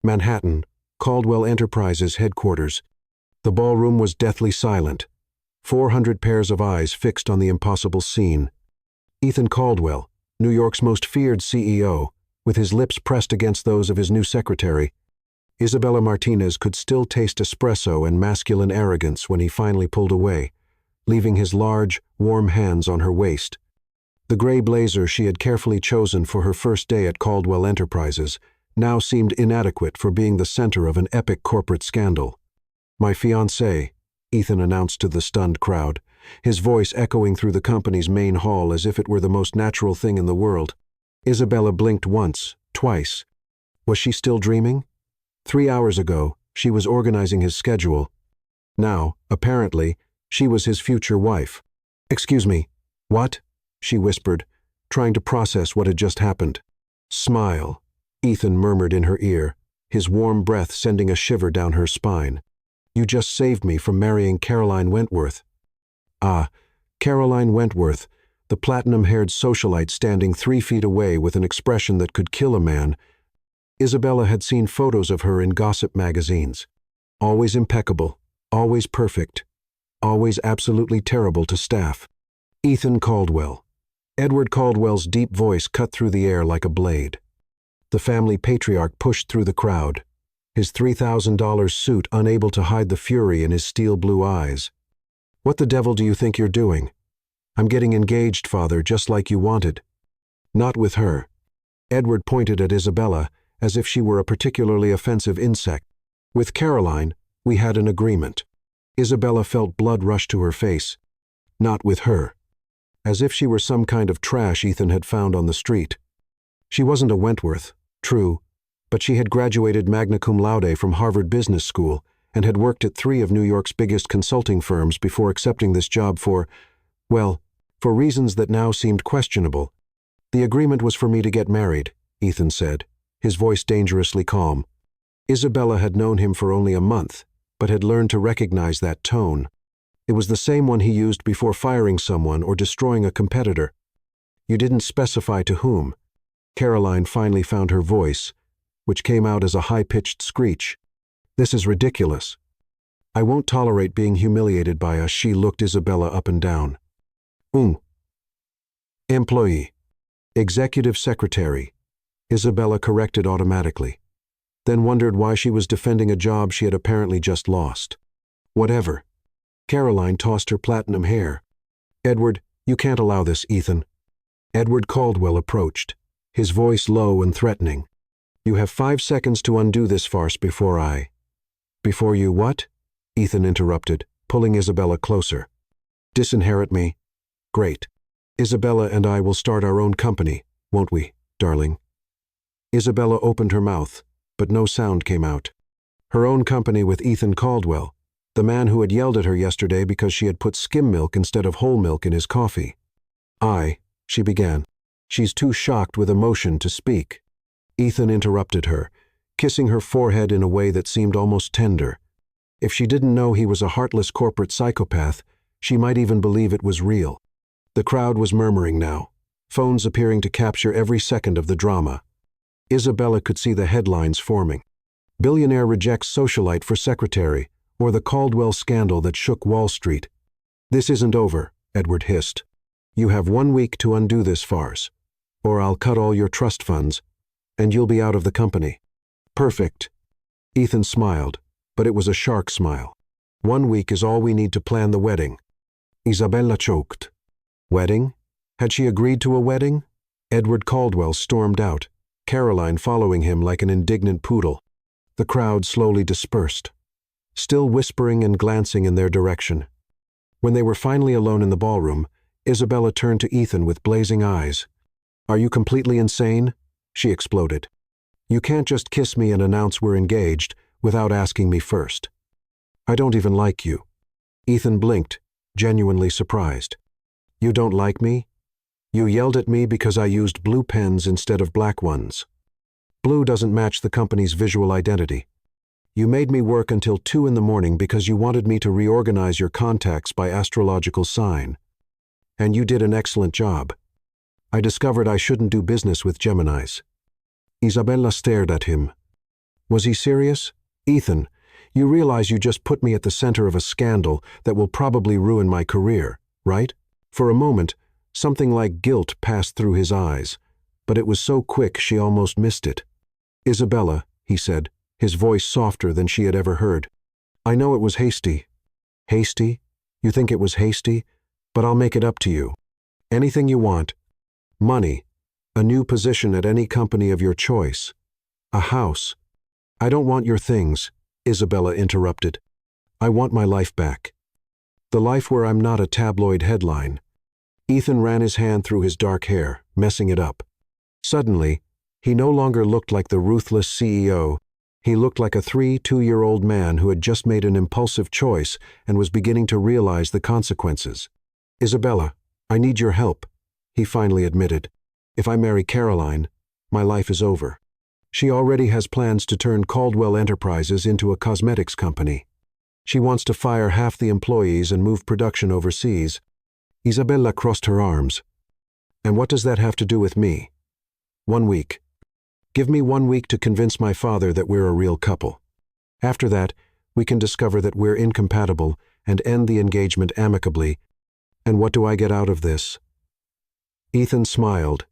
Manhattan, Caldwell Enterprises headquarters. The ballroom was deathly silent. 400 pairs of eyes fixed on the impossible scene. Ethan Caldwell, New York's most feared CEO, with his lips pressed against those of his new secretary. Isabella Martinez could still taste espresso and masculine arrogance when he finally pulled away, leaving his large, warm hands on her waist. The gray blazer she had carefully chosen for her first day at Caldwell Enterprises now seemed inadequate for being the center of an epic corporate scandal. "My fiancée," Ethan announced to the stunned crowd, his voice echoing through the company's main hall as if it were the most natural thing in the world. Isabella blinked once, twice. Was she still dreaming? 3 hours ago, she was organizing his schedule. Now, apparently, she was his future wife. "Excuse me, what?" she whispered, trying to process what had just happened. "Smile," Ethan murmured in her ear, his warm breath sending a shiver down her spine. "You just saved me from marrying Caroline Wentworth." Ah, Caroline Wentworth, the platinum-haired socialite standing 3 feet away with an expression that could kill a man. Isabella had seen photos of her in gossip magazines. Always impeccable, always perfect, always absolutely terrible to staff. Ethan Caldwell. Edward Caldwell's deep voice cut through the air like a blade. The family patriarch pushed through the crowd, his $3,000 suit unable to hide the fury in his steel blue eyes. "What the devil do you think you're doing? I'm getting engaged, Father, just like you wanted." "Not with her." Edward pointed at Isabella as if she were a particularly offensive insect. "With Caroline, we had an agreement." Isabella felt blood rush to her face. "Not with her." As if she were some kind of trash Ethan had found on the street. She wasn't a Wentworth, true, but she had graduated magna cum laude from Harvard Business School and had worked at 3 of New York's biggest consulting firms before accepting this job for reasons that now seemed questionable. "The agreement was for me to get married," Ethan said, his voice dangerously calm. Isabella had known him for only a month, but had learned to recognize that tone. It was the same one he used before firing someone or destroying a competitor. "You didn't specify to whom." Caroline finally found her voice, which came out as a high-pitched screech. "This is ridiculous. I won't tolerate being humiliated by us." She looked Isabella up and down. Employee. Executive secretary. Isabella corrected automatically, then wondered why she was defending a job she had apparently just lost. "Whatever." Caroline tossed her platinum hair. "Edward, you can't allow this, Ethan." Edward Caldwell approached, his voice low and threatening. "You have 5 seconds to undo this farce Before you what?" Ethan interrupted, pulling Isabella closer. "Disinherit me? Great. Isabella and I will start our own company, won't we, darling?" Isabella opened her mouth, but no sound came out. Her own company with Ethan Caldwell, the man who had yelled at her yesterday because she had put skim milk instead of whole milk in his coffee. She began. She's too shocked with emotion to speak. Ethan interrupted her, kissing her forehead in a way that seemed almost tender. If she didn't know he was a heartless corporate psychopath, she might even believe it was real. The crowd was murmuring now, phones appearing to capture every second of the drama. Isabella could see the headlines forming. "Billionaire rejects socialite for secretary," or "The Caldwell scandal that shook Wall Street." "This isn't over," Edward hissed. "You have 1 week to undo this farce, or I'll cut all your trust funds, and you'll be out of the company." "Perfect." Ethan smiled, but it was a shark smile. 1 week is all we need to plan the wedding." Isabella choked. Wedding? Had she agreed to a wedding? Edward Caldwell stormed out, Caroline following him like an indignant poodle. The crowd slowly dispersed, still whispering and glancing in their direction. When they were finally alone in the ballroom, Isabella turned to Ethan with blazing eyes. "Are you completely insane?" she exploded. "You can't just kiss me and announce we're engaged without asking me first. I don't even like you." Ethan blinked, genuinely surprised. "You don't like me? You yelled at me because I used blue pens instead of black ones. Blue doesn't match the company's visual identity. You made me work until 2 in the morning because you wanted me to reorganize your contacts by astrological sign. And you did an excellent job. I discovered I shouldn't do business with Geminis." Isabella stared at him. Was he serious? Ethan, you realize you just put me at the center of a scandal that will probably ruin my career, right? For a moment, something like guilt passed through his eyes, but it was so quick she almost missed it. Isabella, he said, his voice softer than she had ever heard. I know it was hasty. Hasty? You think it was hasty? But I'll make it up to you. Anything you want. Money. A new position at any company of your choice. A house. I don't want your things, Isabella interrupted. I want my life back. The life where I'm not a tabloid headline. Ethan ran his hand through his dark hair, messing it up. Suddenly, he no longer looked like the ruthless CEO. He looked like a 2-year-old man who had just made an impulsive choice and was beginning to realize the consequences. Isabella, I need your help, he finally admitted. If I marry Caroline, my life is over. She already has plans to turn Caldwell Enterprises into a cosmetics company. She wants to fire half the employees and move production overseas. Isabella crossed her arms. And what does that have to do with me? 1 week. Give me 1 week to convince my father that we're a real couple. After that, we can discover that we're incompatible and end the engagement amicably. And what do I get out of this? Ethan smiled,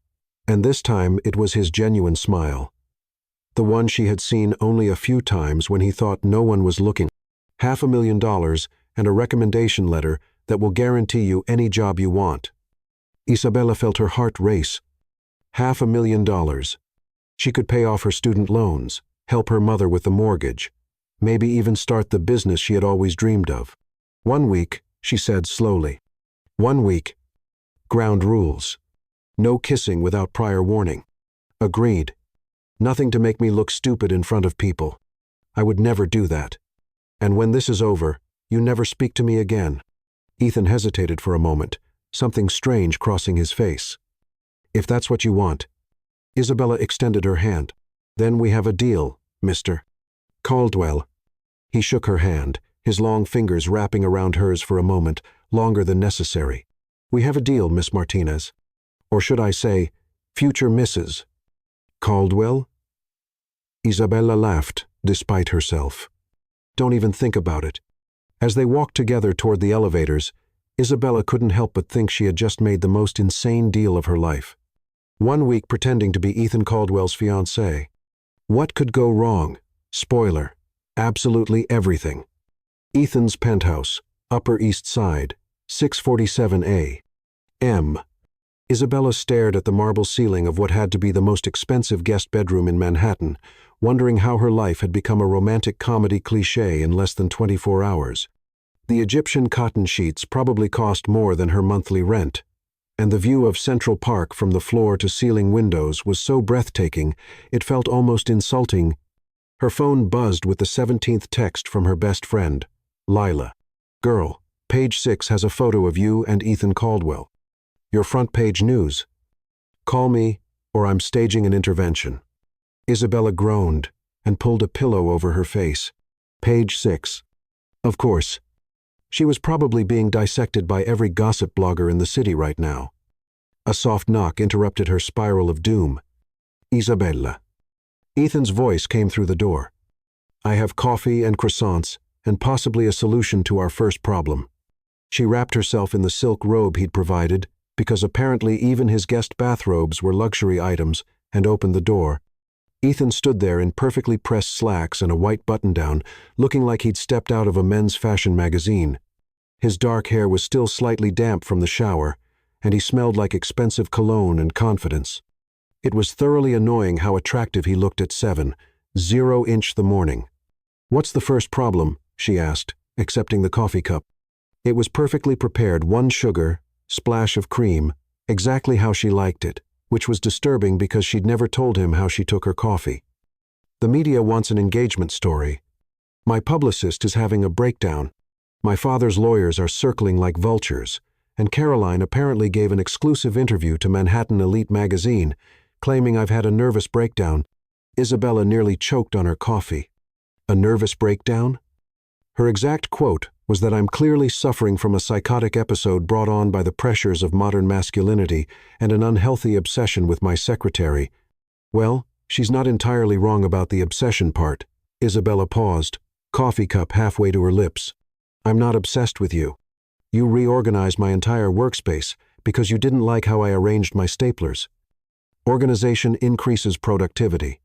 and this time it was his genuine smile. The one she had seen only a few times when he thought no one was looking. $500,000 and a recommendation letter that will guarantee you any job you want. Isabella felt her heart race. $500,000. She could pay off her student loans, help her mother with the mortgage, maybe even start the business she had always dreamed of. 1 week, she said slowly. 1 week. Ground rules. No kissing without prior warning. Agreed. Nothing to make me look stupid in front of people. I would never do that. And when this is over, you never speak to me again. Ethan hesitated for a moment, something strange crossing his face. If that's what you want. Isabella extended her hand. Then we have a deal, Mr. Caldwell. He shook her hand, his long fingers wrapping around hers for a moment, longer than necessary. We have a deal, Miss Martinez. Or should I say, future Mrs. Caldwell? Isabella laughed, despite herself. Don't even think about it. As they walked together toward the elevators, Isabella couldn't help but think she had just made the most insane deal of her life. 1 week pretending to be Ethan Caldwell's fiancée. What could go wrong? Spoiler. Absolutely everything. Ethan's penthouse, Upper East Side, 647A. M. Isabella stared at the marble ceiling of what had to be the most expensive guest bedroom in Manhattan, wondering how her life had become a romantic comedy cliché in less than 24 hours. The Egyptian cotton sheets probably cost more than her monthly rent, and the view of Central Park from the floor-to-ceiling windows was so breathtaking it felt almost insulting. Her phone buzzed with the 17th text from her best friend, Lila. Girl, page 6 has a photo of you and Ethan Caldwell. Your front page news. Call me, or I'm staging an intervention. Isabella groaned and pulled a pillow over her face. Page 6. Of course. She was probably being dissected by every gossip blogger in the city right now. A soft knock interrupted her spiral of doom. Isabella. Ethan's voice came through the door. I have coffee and croissants and possibly a solution to our first problem. She wrapped herself in the silk robe he'd provided, because apparently even his guest bathrobes were luxury items, and opened the door. Ethan stood there in perfectly pressed slacks and a white button-down, looking like he'd stepped out of a men's fashion magazine. His dark hair was still slightly damp from the shower, and he smelled like expensive cologne and confidence. It was thoroughly annoying how attractive he looked at 7, 0-inch the morning. What's the first problem? She asked, accepting the coffee cup. It was perfectly prepared, 1 sugar, splash of cream, exactly how she liked it, which was disturbing because she'd never told him how she took her coffee. The media wants an engagement story. My publicist is having a breakdown. My father's lawyers are circling like vultures, and Caroline apparently gave an exclusive interview to Manhattan Elite magazine, claiming I've had a nervous breakdown. Isabella nearly choked on her coffee. A nervous breakdown? Her exact quote was that I'm clearly suffering from a psychotic episode brought on by the pressures of modern masculinity and an unhealthy obsession with my secretary. Well, She's not entirely wrong about the obsession part. Isabella paused, coffee cup halfway to her lips. I'm not obsessed with you. You reorganized my entire workspace because you didn't like how I arranged my staplers. Organization increases productivity.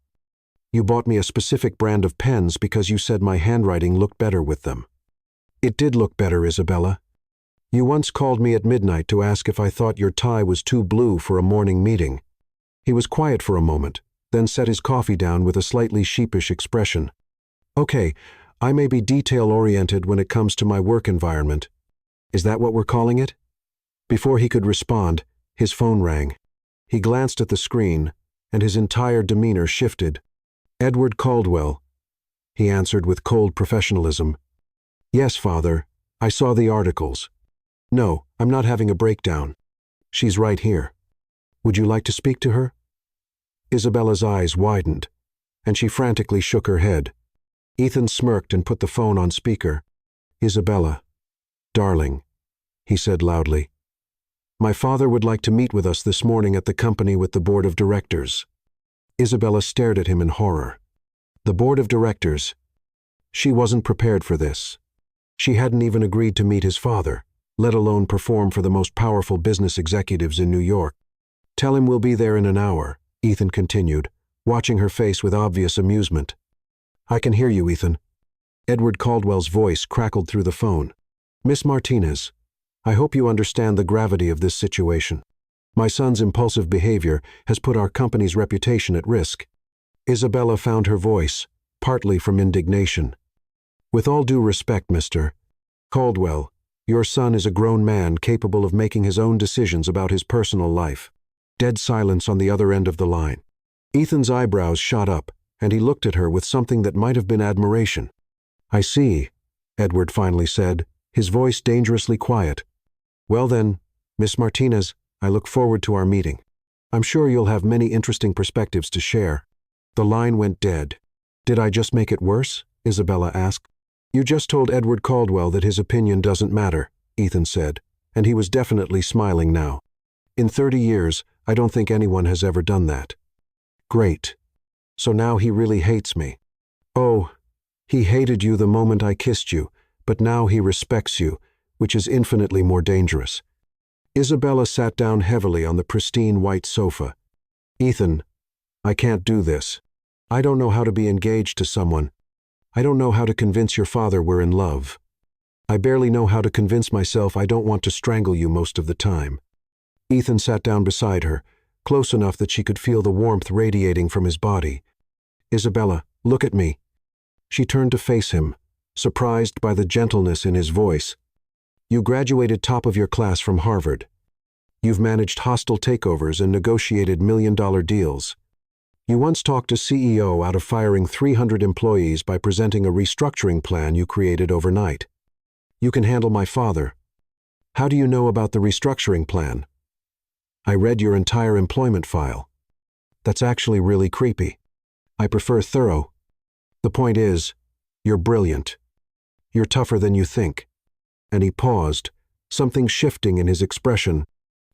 You bought me a specific brand of pens because you said my handwriting looked better with them. It did look better, Isabella. You once called me at midnight to ask if I thought your tie was too blue for a morning meeting. He was quiet for a moment, then set his coffee down with a slightly sheepish expression. Okay, I may be detail-oriented when it comes to my work environment. Is that what we're calling it? Before he could respond, his phone rang. He glanced at the screen, and his entire demeanor shifted. Edward Caldwell. He answered with cold professionalism. Yes, Father, I saw the articles. No, I'm not having a breakdown. She's right here. Would you like to speak to her? Isabella's eyes widened, and she frantically shook her head. Ethan smirked and put the phone on speaker. Isabella, darling, he said loudly. My father would like to meet with us this morning at the company with the board of directors. Isabella stared at him in horror. The board of directors. She wasn't prepared for this. She hadn't even agreed to meet his father, let alone perform for the most powerful business executives in New York. Tell him we'll be there in an hour, Ethan continued, watching her face with obvious amusement. I can hear you, Ethan. Edward Caldwell's voice crackled through the phone. Miss Martinez, I hope you understand the gravity of this situation. My son's impulsive behavior has put our company's reputation at risk. Isabella found her voice, partly from indignation. With all due respect, Mr. Caldwell, your son is a grown man capable of making his own decisions about his personal life. Dead silence on the other end of the line. Ethan's eyebrows shot up, and he looked at her with something that might have been admiration. I see, Edward finally said, his voice dangerously quiet. Well then, Miss Martinez, I look forward to our meeting. I'm sure you'll have many interesting perspectives to share. The line went dead. Did I just make it worse? Isabella asked. You just told Edward Caldwell that his opinion doesn't matter, Ethan said, and he was definitely smiling now. In 30 years, I don't think anyone has ever done that. Great. So now he really hates me. Oh, he hated you the moment I kissed you, but now he respects you, which is infinitely more dangerous. Isabella sat down heavily on the pristine white sofa. Ethan, I can't do this. I don't know how to be engaged to someone. I don't know how to convince your father we're in love. I barely know how to convince myself I don't want to strangle you most of the time. Ethan sat down beside her, close enough that she could feel the warmth radiating from his body. Isabella, look at me. She turned to face him, surprised by the gentleness in his voice. You graduated top of your class from Harvard. You've managed hostile takeovers and negotiated million-dollar deals. You once talked a CEO out of firing 300 employees by presenting a restructuring plan you created overnight. You can handle my father. How do you know about the restructuring plan? I read your entire employment file. That's actually really creepy. I prefer thorough. The point is, you're brilliant. You're tougher than you think. And he paused, something shifting in his expression.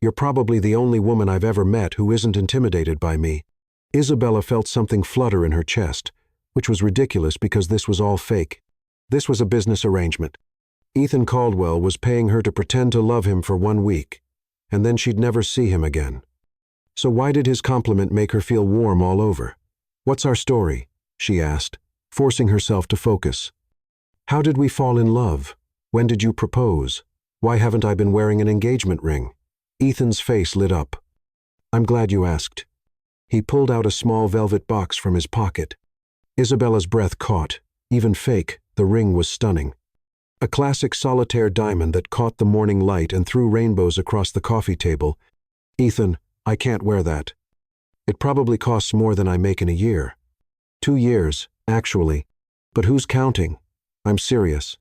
You're probably the only woman I've ever met who isn't intimidated by me. Isabella felt something flutter in her chest, which was ridiculous because this was all fake. This was a business arrangement. Ethan Caldwell was paying her to pretend to love him for 1 week, and then she'd never see him again. So why did his compliment make her feel warm all over? What's our story? She asked, forcing herself to focus. How did we fall in love? When did you propose? Why haven't I been wearing an engagement ring? Ethan's face lit up. I'm glad you asked. He pulled out a small velvet box from his pocket. Isabella's breath caught. Even fake, the ring was stunning. A classic solitaire diamond that caught the morning light and threw rainbows across the coffee table. Ethan, I can't wear that. It probably costs more than I make in a year. 2 years, actually. But who's counting? I'm serious.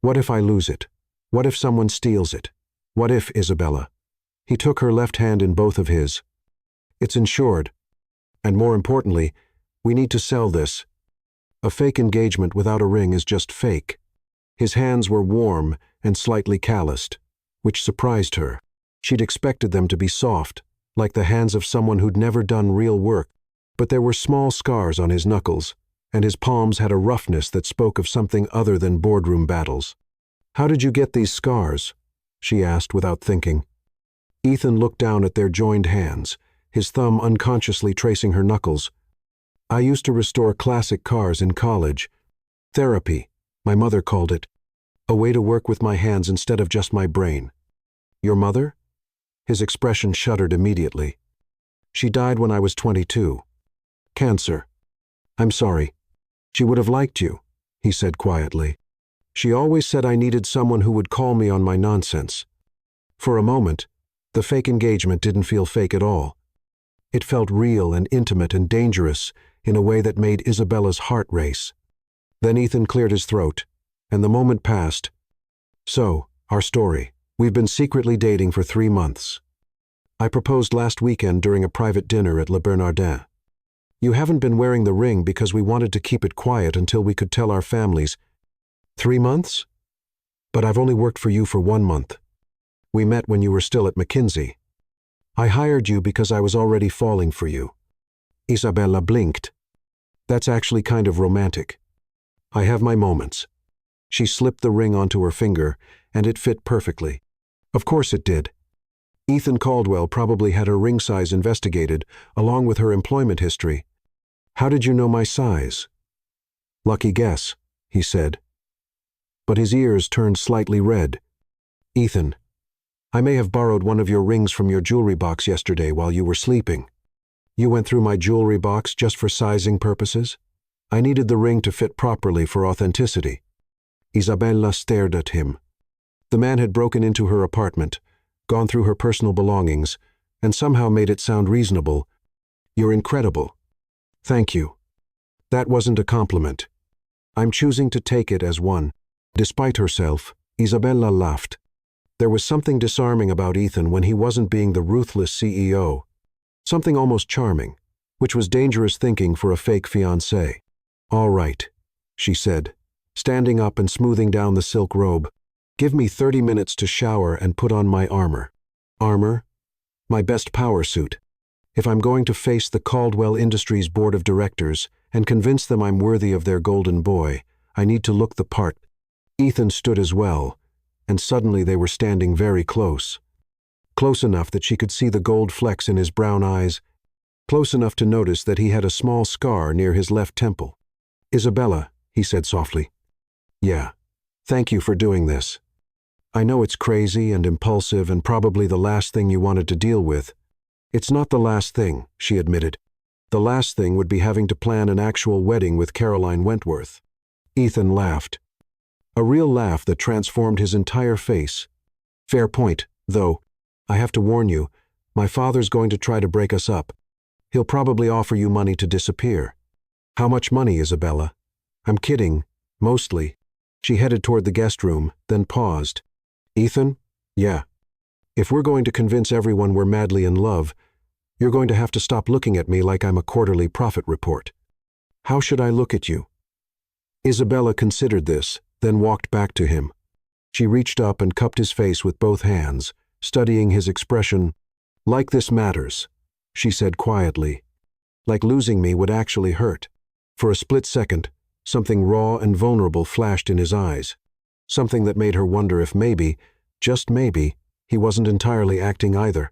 What if I lose it? What if someone steals it? What if, Isabella? He took her left hand in both of his. It's insured. And more importantly, we need to sell this. A fake engagement without a ring is just fake. His hands were warm and slightly calloused, which surprised her. She'd expected them to be soft, like the hands of someone who'd never done real work. but there were small scars on his knuckles, and his palms had a roughness that spoke of something other than boardroom battles. "How did you get these scars?" she asked without thinking. Ethan looked down at their joined hands, his thumb unconsciously tracing her knuckles. "I used to restore classic cars in college. Therapy, my mother called it. A way to work with my hands instead of just my brain." "Your mother?" His expression shuddered immediately. "She died when I was 22. Cancer. I'm sorry. She would have liked you," he said quietly. "She always said I needed someone who would call me on my nonsense." For a moment, the fake engagement didn't feel fake at all. It felt real and intimate and dangerous in a way that made Isabella's heart race. Then Ethan cleared his throat, and the moment passed. "So, our story. We've been secretly dating for 3 months. I proposed last weekend during a private dinner at Le Bernardin. You haven't been wearing the ring because we wanted to keep it quiet until we could tell our families." 3 months? But I've only worked for you for 1 month. We met when you were still at McKinsey. I hired you because I was already falling for you." Isabella blinked. "That's actually kind of romantic. I have my moments." She slipped the ring onto her finger, and it fit perfectly. Of course it did. Ethan Caldwell probably had her ring size investigated, along with her employment history. "How did you know my size?" "Lucky guess," he said. But his ears turned slightly red. "Ethan, I may have borrowed one of your rings from your jewelry box yesterday while you were sleeping. You went through my jewelry box just for sizing purposes? I needed the ring to fit properly for authenticity." Isabella stared at him. The man had broken into her apartment, gone through her personal belongings, and somehow made it sound reasonable. "You're incredible." "Thank you. That wasn't a compliment. I'm choosing to take it as one." Despite herself, Isabella laughed. There was something disarming about Ethan when he wasn't being the ruthless CEO. Something almost charming, which was dangerous thinking for a fake fiancé. "All right," she said, standing up and smoothing down the silk robe. "Give me 30 minutes to shower and put on my armor." "Armor?" "My best power suit. If I'm going to face the Caldwell Industries board of directors and convince them I'm worthy of their golden boy, I need to look the part." Ethan stood as well, and suddenly they were standing very close. Close enough that she could see the gold flecks in his brown eyes, close enough to notice that he had a small scar near his left temple. "Isabella," he said softly. "Yeah, thank you for doing this. I know it's crazy and impulsive and probably the last thing you wanted to deal with." "It's not the last thing," she admitted. "The last thing would be having to plan an actual wedding with Caroline Wentworth." Ethan laughed. A real laugh that transformed his entire face. "Fair point, though. I have to warn you, my father's going to try to break us up. He'll probably offer you money to disappear." "How much money, Isabella?" "I'm kidding, mostly." She headed toward the guest room, then paused. "Ethan? Yeah. If we're going to convince everyone we're madly in love, you're going to have to stop looking at me like I'm a quarterly profit report." "How should I look at you?" Isabella considered this, then walked back to him. She reached up and cupped his face with both hands, studying his expression. "Like this matters," she said quietly. "Like losing me would actually hurt." For a split second, something raw and vulnerable flashed in his eyes. Something that made her wonder if maybe, just maybe, he wasn't entirely acting either.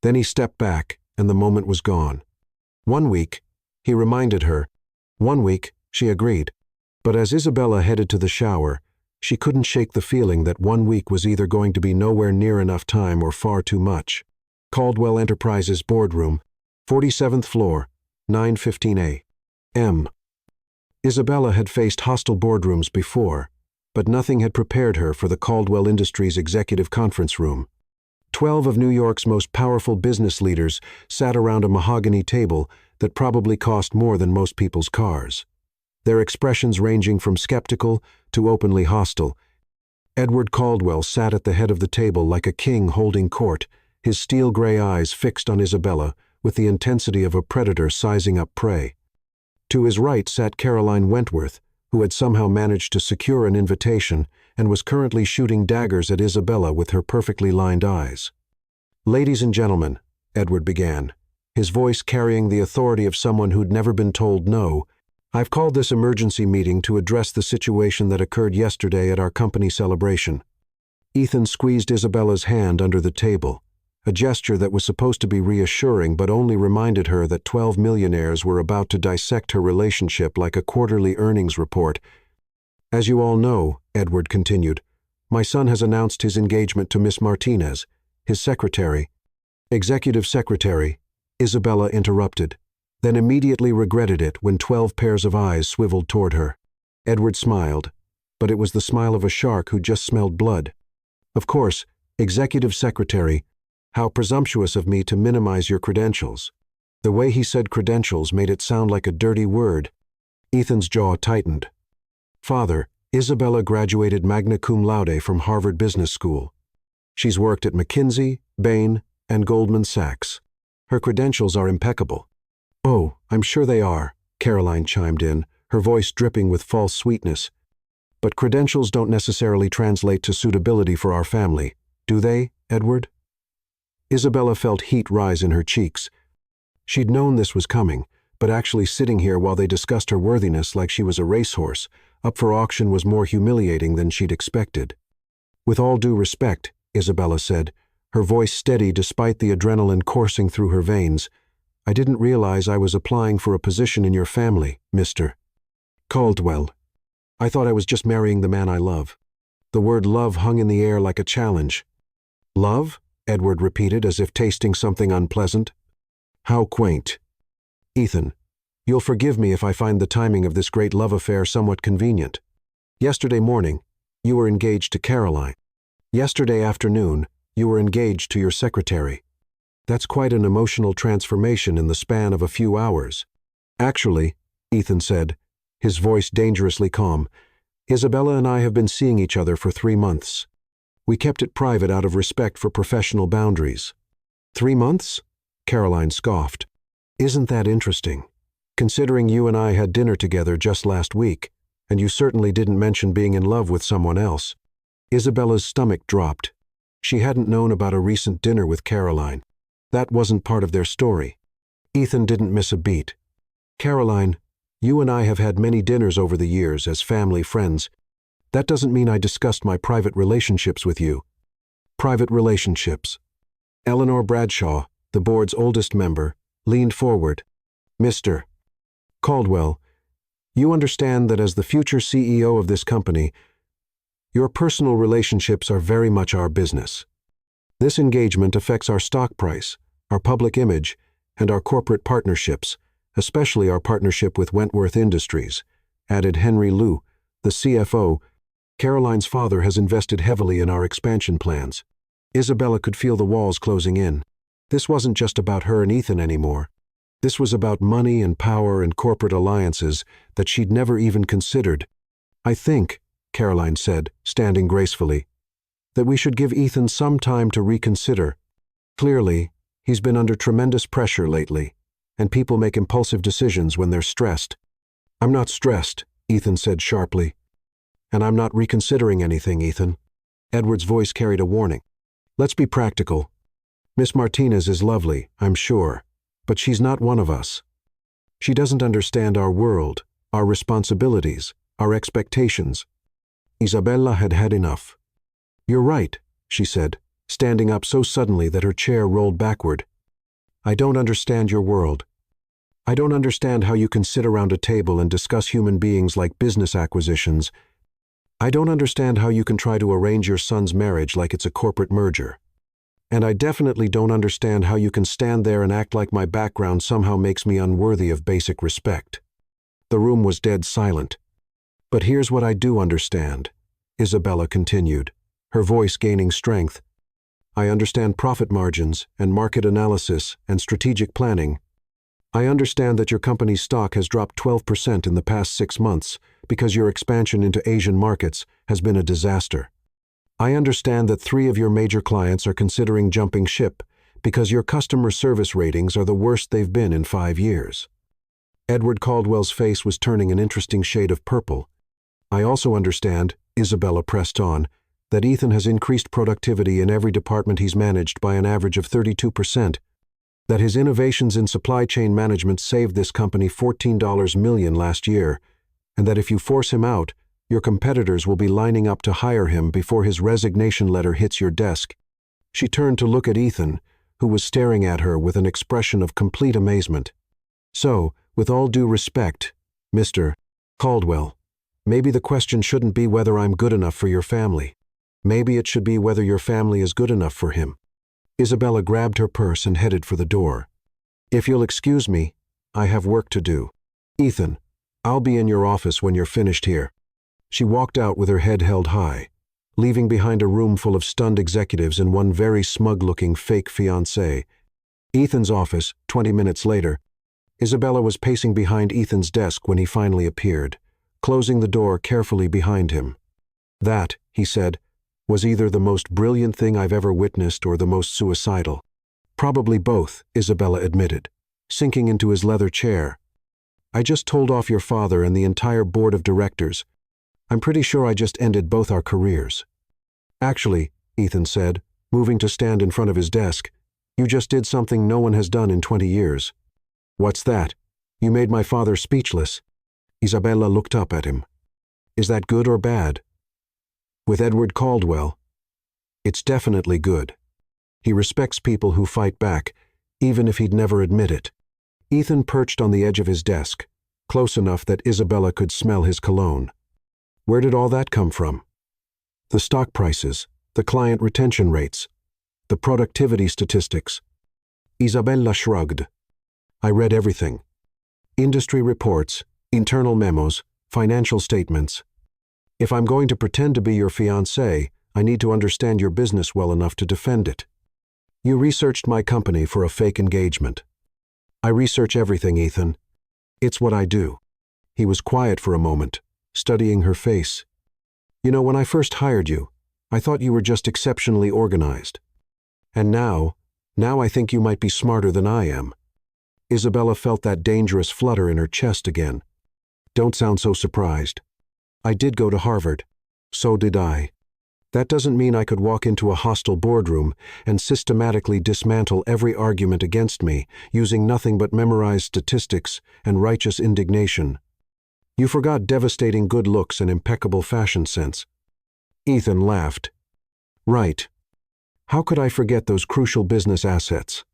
Then he stepped back, and the moment was gone. 1 week, he reminded her. 1 week, she agreed. But as Isabella headed to the shower, she couldn't shake the feeling that 1 week was either going to be nowhere near enough time or far too much. Caldwell Enterprises boardroom, 47th floor, 9:15 a.m. Isabella had faced hostile boardrooms before, but nothing had prepared her for the Caldwell Industries executive conference room. 12 of New York's most powerful business leaders sat around a mahogany table that probably cost more than most people's cars. Their expressions ranging from skeptical to openly hostile. Edward Caldwell sat at the head of the table like a king holding court, his steel-gray eyes fixed on Isabella with the intensity of a predator sizing up prey. To his right sat Caroline Wentworth, who had somehow managed to secure an invitation and was currently shooting daggers at Isabella with her perfectly lined eyes. "Ladies and gentlemen," Edward began, his voice carrying the authority of someone who'd never been told no. "I've called this emergency meeting to address the situation that occurred yesterday at our company celebration." Ethan squeezed Isabella's hand under the table, a gesture that was supposed to be reassuring but only reminded her that 12 millionaires were about to dissect her relationship like a quarterly earnings report. "As you all know," Edward continued, "my son has announced his engagement to Miss Martinez, his secretary." "Executive secretary," Isabella interrupted, then immediately regretted it when 12 pairs of eyes swiveled toward her. Edward smiled, but it was the smile of a shark who just smelled blood. "Of course, executive secretary, how presumptuous of me to minimize your credentials." The way he said credentials made it sound like a dirty word. Ethan's jaw tightened. "Father, Isabella graduated magna cum laude from Harvard Business School. She's worked at McKinsey, Bain, and Goldman Sachs. Her credentials are impeccable." "Oh, I'm sure they are," Caroline chimed in, her voice dripping with false sweetness. "But credentials don't necessarily translate to suitability for our family, do they, Edward?" Isabella felt heat rise in her cheeks. She'd known this was coming, but actually sitting here while they discussed her worthiness like she was a racehorse, up for auction, was more humiliating than she'd expected. "With all due respect," Isabella said, her voice steady despite the adrenaline coursing through her veins, "I didn't realize I was applying for a position in your family, Mr. Caldwell. I thought I was just marrying the man I love." The word love hung in the air like a challenge. "Love?" Edward repeated as if tasting something unpleasant. "How quaint. Ethan, you'll forgive me if I find the timing of this great love affair somewhat convenient. Yesterday morning, you were engaged to Caroline. Yesterday afternoon, you were engaged to your secretary. That's quite an emotional transformation in the span of a few hours." "Actually," Ethan said, his voice dangerously calm, "Isabella and I have been seeing each other for 3 months. We kept it private out of respect for professional boundaries." "3 months?" Caroline scoffed. "Isn't that interesting? Considering you and I had dinner together just last week, and you certainly didn't mention being in love with someone else." Isabella's stomach dropped. She hadn't known about a recent dinner with Caroline. That wasn't part of their story. Ethan didn't miss a beat. "Caroline, you and I have had many dinners over the years as family friends. That doesn't mean I discussed my private relationships with you." "Private relationships." Eleanor Bradshaw, the board's oldest member, leaned forward. "Mr. Caldwell, you understand that as the future CEO of this company, your personal relationships are very much our business. This engagement affects our stock price, our public image, and our corporate partnerships, especially our partnership with Wentworth Industries," added Henry Liu, the CFO. "Caroline's father has invested heavily in our expansion plans." Isabella could feel the walls closing in. This wasn't just about her and Ethan anymore. This was about money and power and corporate alliances that she'd never even considered. "I think," Caroline said, standing gracefully, "that we should give Ethan some time to reconsider. Clearly, he's been under tremendous pressure lately, and people make impulsive decisions when they're stressed." "I'm not stressed," Ethan said sharply. "And I'm not reconsidering anything, Ethan." Edward's voice carried a warning. "Let's be practical. Miss Martinez is lovely, I'm sure, but she's not one of us. She doesn't understand our world, our responsibilities, our expectations." Isabella had had enough. "You're right," she said, standing up so suddenly that her chair rolled backward. "I don't understand your world. I don't understand how you can sit around a table and discuss human beings like business acquisitions. I don't understand how you can try to arrange your son's marriage like it's a corporate merger. And I definitely don't understand how you can stand there and act like my background somehow makes me unworthy of basic respect." The room was dead silent. "But here's what I do understand," Isabella continued, her voice gaining strength. "I understand profit margins and market analysis and strategic planning. I understand that your company's stock has dropped 12% in the past 6 months because your expansion into Asian markets has been a disaster. I understand that 3 of your major clients are considering jumping ship because your customer service ratings are the worst they've been in 5 years." Edward Caldwell's face was turning an interesting shade of purple. "I also understand," Isabella pressed on, "that Ethan has increased productivity in every department he's managed by an average of 32%. that his innovations in supply chain management saved this company $14 million last year, and that if you force him out, your competitors will be lining up to hire him before his resignation letter hits your desk. She turned to look at Ethan, who was staring at her with an expression of complete amazement. So, with all due respect, Mr. Caldwell, maybe the question shouldn't be whether I'm good enough for your family. Maybe it should be whether your family is good enough for him. Isabella grabbed her purse and headed for the door. If you'll excuse me, I have work to do. Ethan, I'll be in your office when you're finished here. She walked out with her head held high, leaving behind a room full of stunned executives and one very smug-looking fake fiancé. Ethan's office, 20 minutes later. Isabella was pacing behind Ethan's desk when he finally appeared, closing the door carefully behind him. That, he said, was either the most brilliant thing I've ever witnessed or the most suicidal. Probably both, Isabella admitted, sinking into his leather chair. I just told off your father and the entire board of directors. I'm pretty sure I just ended both our careers. Actually, Ethan said, moving to stand in front of his desk, you just did something no one has done in 20 years. What's that? You made my father speechless. Isabella looked up at him. Is that good or bad? With Edward Caldwell, it's definitely good. He respects people who fight back, even if he'd never admit it. Ethan perched on the edge of his desk, close enough that Isabella could smell his cologne. Where did all that come from? The stock prices, the client retention rates, the productivity statistics. Isabella shrugged. I read everything. Industry reports, internal memos, financial statements. If I'm going to pretend to be your fiancé, I need to understand your business well enough to defend it. You researched my company for a fake engagement. I research everything, Ethan. It's what I do. He was quiet for a moment, studying her face. You know, when I first hired you, I thought you were just exceptionally organized. And now I think you might be smarter than I am. Isabella felt that dangerous flutter in her chest again. Don't sound so surprised. I did go to Harvard. So did I. That doesn't mean I could walk into a hostile boardroom and systematically dismantle every argument against me, using nothing but memorized statistics and righteous indignation. You forgot devastating good looks and impeccable fashion sense. Ethan laughed. Right. How could I forget those crucial business assets?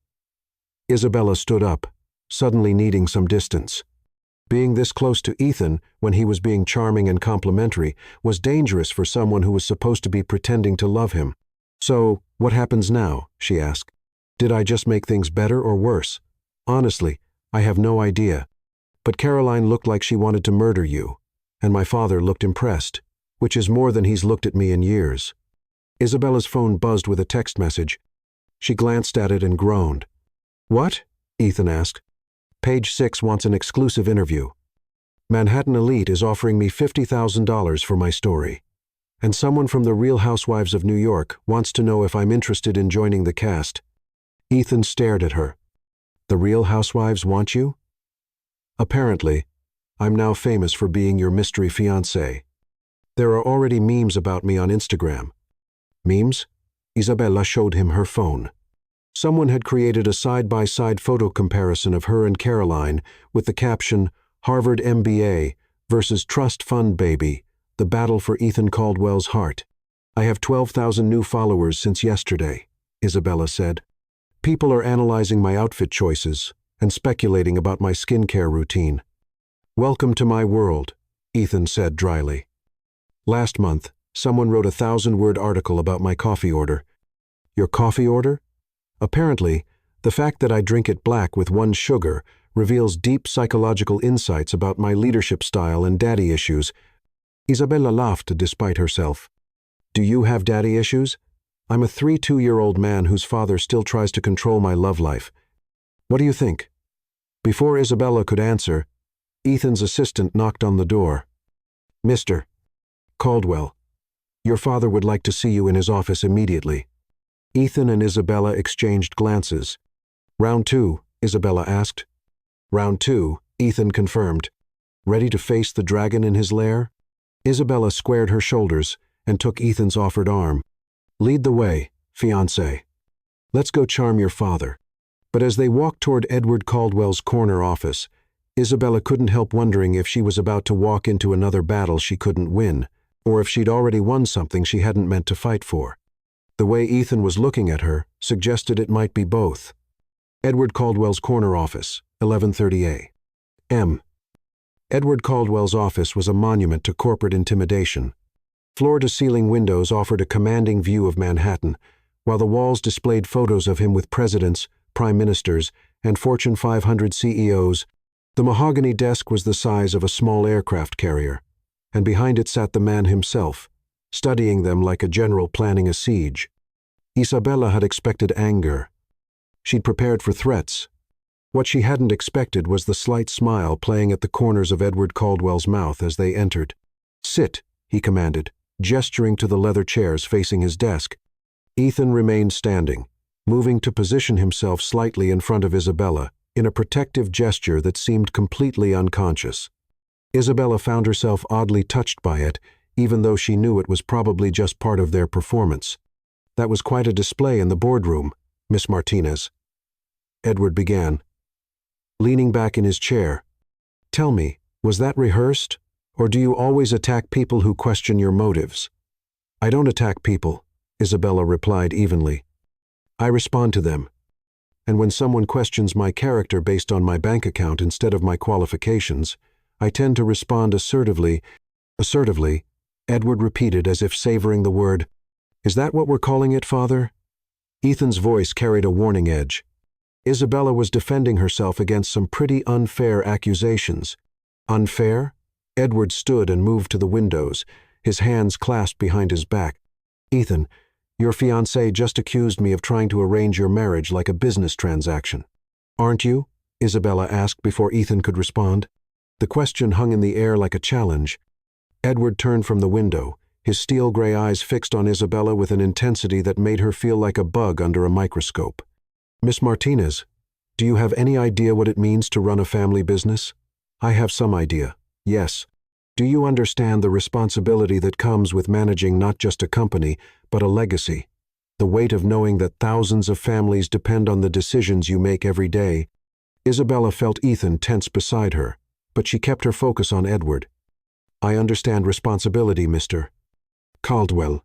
Isabella stood up, suddenly needing some distance. Being this close to Ethan when he was being charming and complimentary was dangerous for someone who was supposed to be pretending to love him. So, what happens now? She asked. Did I just make things better or worse? Honestly, I have no idea. But Caroline looked like she wanted to murder you, and my father looked impressed, which is more than he's looked at me in years. Isabella's phone buzzed with a text message. She glanced at it and groaned. What? Ethan asked. Page 6 wants an exclusive interview. Manhattan Elite is offering me $50,000 for my story. And someone from the Real Housewives of New York wants to know if I'm interested in joining the cast. Ethan stared at her. The Real Housewives want you? Apparently, I'm now famous for being your mystery fiancé. There are already memes about me on Instagram. Memes? Isabella showed him her phone. Someone had created a side-by-side photo comparison of her and Caroline with the caption, Harvard MBA versus Trust Fund Baby, the battle for Ethan Caldwell's heart. I have 12,000 new followers since yesterday, Isabella said. People are analyzing my outfit choices and speculating about my skincare routine. Welcome to my world, Ethan said dryly. Last month, someone wrote a 1,000-word article about my coffee order. Your coffee order? Apparently, the fact that I drink it black with 1 sugar reveals deep psychological insights about my leadership style and daddy issues. Isabella laughed despite herself. Do you have daddy issues? I'm a 32-year-old man whose father still tries to control my love life. What do you think? Before Isabella could answer, Ethan's assistant knocked on the door. Mr. Caldwell, your father would like to see you in his office immediately. Ethan and Isabella exchanged glances. Round 2, Isabella asked. Round 2, Ethan confirmed. Ready to face the dragon in his lair? Isabella squared her shoulders and took Ethan's offered arm. Lead the way, fiancé. Let's go charm your father. But as they walked toward Edward Caldwell's corner office, Isabella couldn't help wondering if she was about to walk into another battle she couldn't win, or if she'd already won something she hadn't meant to fight for. The way Ethan was looking at her suggested it might be both. Edward Caldwell's corner office, 11:30 a.m. Edward Caldwell's office was a monument to corporate intimidation. Floor-to-ceiling windows offered a commanding view of Manhattan, while the walls displayed photos of him with presidents, prime ministers, and Fortune 500 CEOs. The mahogany desk was the size of a small aircraft carrier, and behind it sat the man himself, studying them like a general planning a siege. Isabella had expected anger. She'd prepared for threats. What she hadn't expected was the slight smile playing at the corners of Edward Caldwell's mouth as they entered. "Sit," he commanded, gesturing to the leather chairs facing his desk. Ethan remained standing, moving to position himself slightly in front of Isabella, in a protective gesture that seemed completely unconscious. Isabella found herself oddly touched by it, even though she knew it was probably just part of their performance. "That was quite a display in the boardroom, Miss Martinez," Edward began, leaning back in his chair. "Tell me, was that rehearsed, or do you always attack people who question your motives?" "I don't attack people," Isabella replied evenly. "I respond to them. And when someone questions my character based on my bank account instead of my qualifications, I tend to respond assertively." "Assertively," Edward repeated as if savoring the word. "Is that what we're calling it, Father?" Ethan's voice carried a warning edge. Isabella was defending herself against some pretty unfair accusations. Unfair? Edward stood and moved to the windows, his hands clasped behind his back. "Ethan, your fiancée just accused me of trying to arrange your marriage like a business transaction." "Aren't you?" Isabella asked before Ethan could respond. The question hung in the air like a challenge. Edward turned from the window, his steel-gray eyes fixed on Isabella with an intensity that made her feel like a bug under a microscope. "Miss Martinez, do you have any idea what it means to run a family business?" "I have some idea, yes. Do you understand the responsibility that comes with managing not just a company, but a legacy? The weight of knowing that thousands of families depend on the decisions you make every day." Isabella felt Ethan tense beside her, but she kept her focus on Edward. "I understand responsibility, Mr. Caldwell.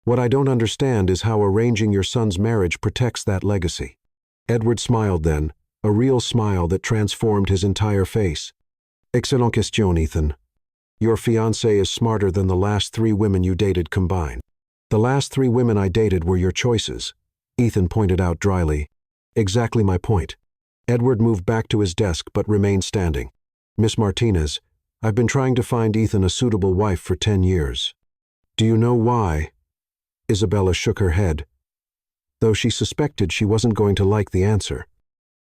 What I don't understand is how arranging your son's marriage protects that legacy." Edward smiled then, a real smile that transformed his entire face. "Excellent question, Ethan. Your fiancée is smarter than the last 3 women you dated combined." "The last 3 women I dated were your choices," Ethan pointed out dryly. "Exactly my point." Edward moved back to his desk but remained standing. "Miss Martinez, I've been trying to find Ethan a suitable wife for 10 years. Do you know why?" Isabella shook her head, though she suspected she wasn't going to like the answer.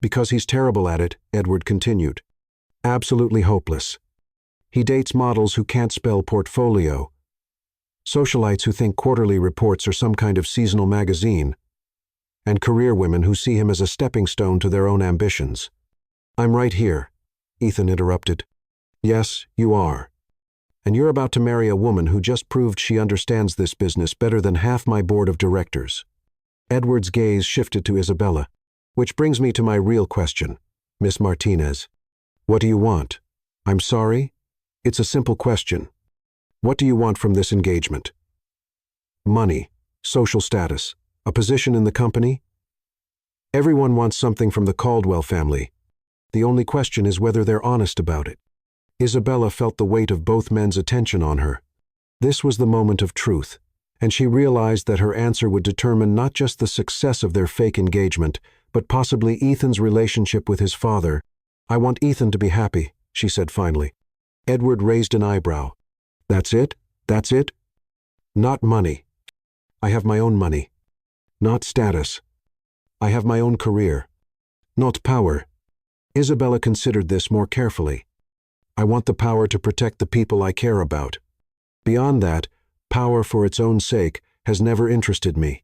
"Because he's terrible at it," Edward continued. "Absolutely hopeless. He dates models who can't spell portfolio, socialites who think quarterly reports are some kind of seasonal magazine, and career women who see him as a stepping stone to their own ambitions." "I'm right here," Ethan interrupted. "Yes, you are. And you're about to marry a woman who just proved she understands this business better than half my board of directors." Edward's gaze shifted to Isabella. "Which brings me to my real question, Miss Martinez. What do you want?" "I'm sorry? It's a simple question. What do you want from this engagement?" "Money, social status, a position in the company?" "Everyone wants something from the Caldwell family. The only question is whether they're honest about it." Isabella felt the weight of both men's attention on her. This was the moment of truth, and she realized that her answer would determine not just the success of their fake engagement, but possibly Ethan's relationship with his father. "I want Ethan to be happy," she said finally. Edward raised an eyebrow. "That's it? That's it?" "Not money. I have my own money. Not status. I have my own career. Not power." Isabella considered this more carefully. "I want the power to protect the people I care about. Beyond that, power for its own sake has never interested me."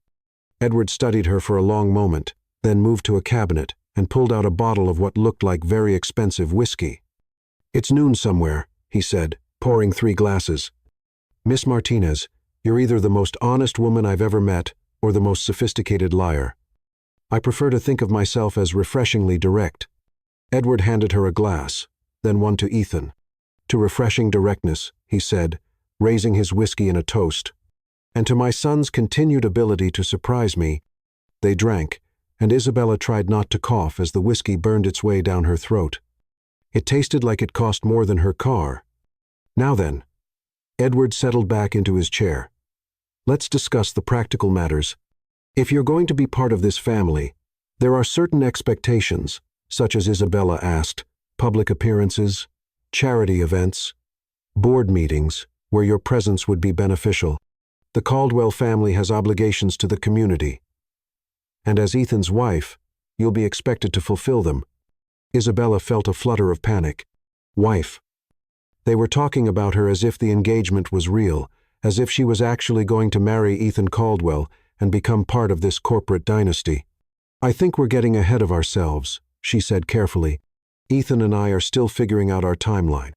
Edward studied her for a long moment, then moved to a cabinet and pulled out a bottle of what looked like very expensive whiskey. "It's noon somewhere," he said, pouring 3 glasses. "Miss Martinez, you're either the most honest woman I've ever met or the most sophisticated liar. I prefer to think of myself as refreshingly direct. Edward handed her a glass, then one to Ethan. To refreshing directness, he said, raising his whiskey in a toast. And to my son's continued ability to surprise me. They drank, and Isabella tried not to cough as the whiskey burned its way down her throat. It tasted like it cost more than her car. Now then. Edward settled back into his chair. Let's discuss the practical matters. If you're going to be part of this family, there are certain expectations, such as Isabella asked, public appearances, charity events, board meetings, where your presence would be beneficial. The Caldwell family has obligations to the community. And as Ethan's wife, you'll be expected to fulfill them. Isabella felt a flutter of panic. Wife. They were talking about her as if the engagement was real, as if she was actually going to marry Ethan Caldwell and become part of this corporate dynasty. I think we're getting ahead of ourselves, she said carefully. Ethan and I are still figuring out our timeline.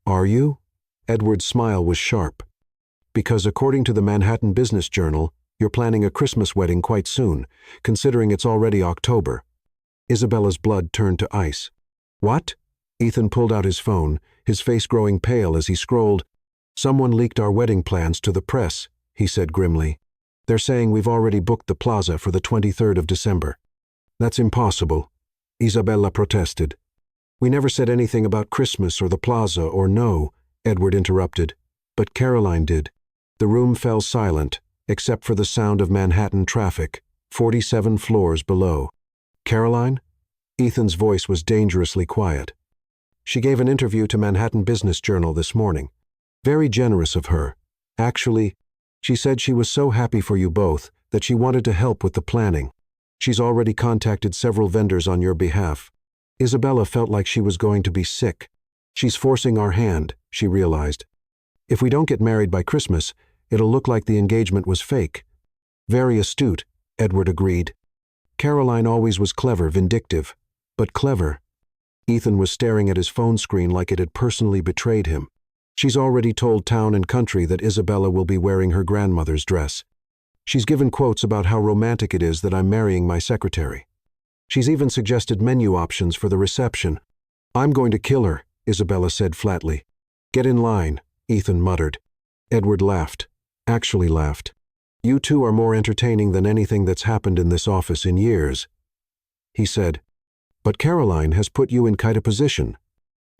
Are you? Edward's smile was sharp. Because according to the Manhattan Business Journal, you're planning a Christmas wedding quite soon, considering it's already October. Isabella's blood turned to ice. What? Ethan pulled out his phone, his face growing pale as he scrolled. Someone leaked our wedding plans to the press, he said grimly. They're saying we've already booked the plaza for the 23rd of December. That's impossible, Isabella protested. We never said anything about Christmas or the plaza or no, Edward interrupted. But Caroline did. The room fell silent, except for the sound of Manhattan traffic, 47 floors below. Caroline? Ethan's voice was dangerously quiet. She gave an interview to Manhattan Business Journal this morning. Very generous of her. Actually, she said she was so happy for you both that she wanted to help with the planning. She's already contacted several vendors on your behalf. Isabella felt like she was going to be sick. She's forcing our hand, she realized. If we don't get married by Christmas, it'll look like the engagement was fake. Very astute, Edward agreed. Caroline always was clever, vindictive, but clever. Ethan was staring at his phone screen like it had personally betrayed him. She's already told town and country that Isabella will be wearing her grandmother's dress. She's given quotes about how romantic it is that I'm marrying my secretary. She's even suggested menu options for the reception. I'm going to kill her, Isabella said flatly. Get in line, Ethan muttered. Edward laughed. Actually laughed. You two are more entertaining than anything that's happened in this office in years, he said. But Caroline has put you in quite a position.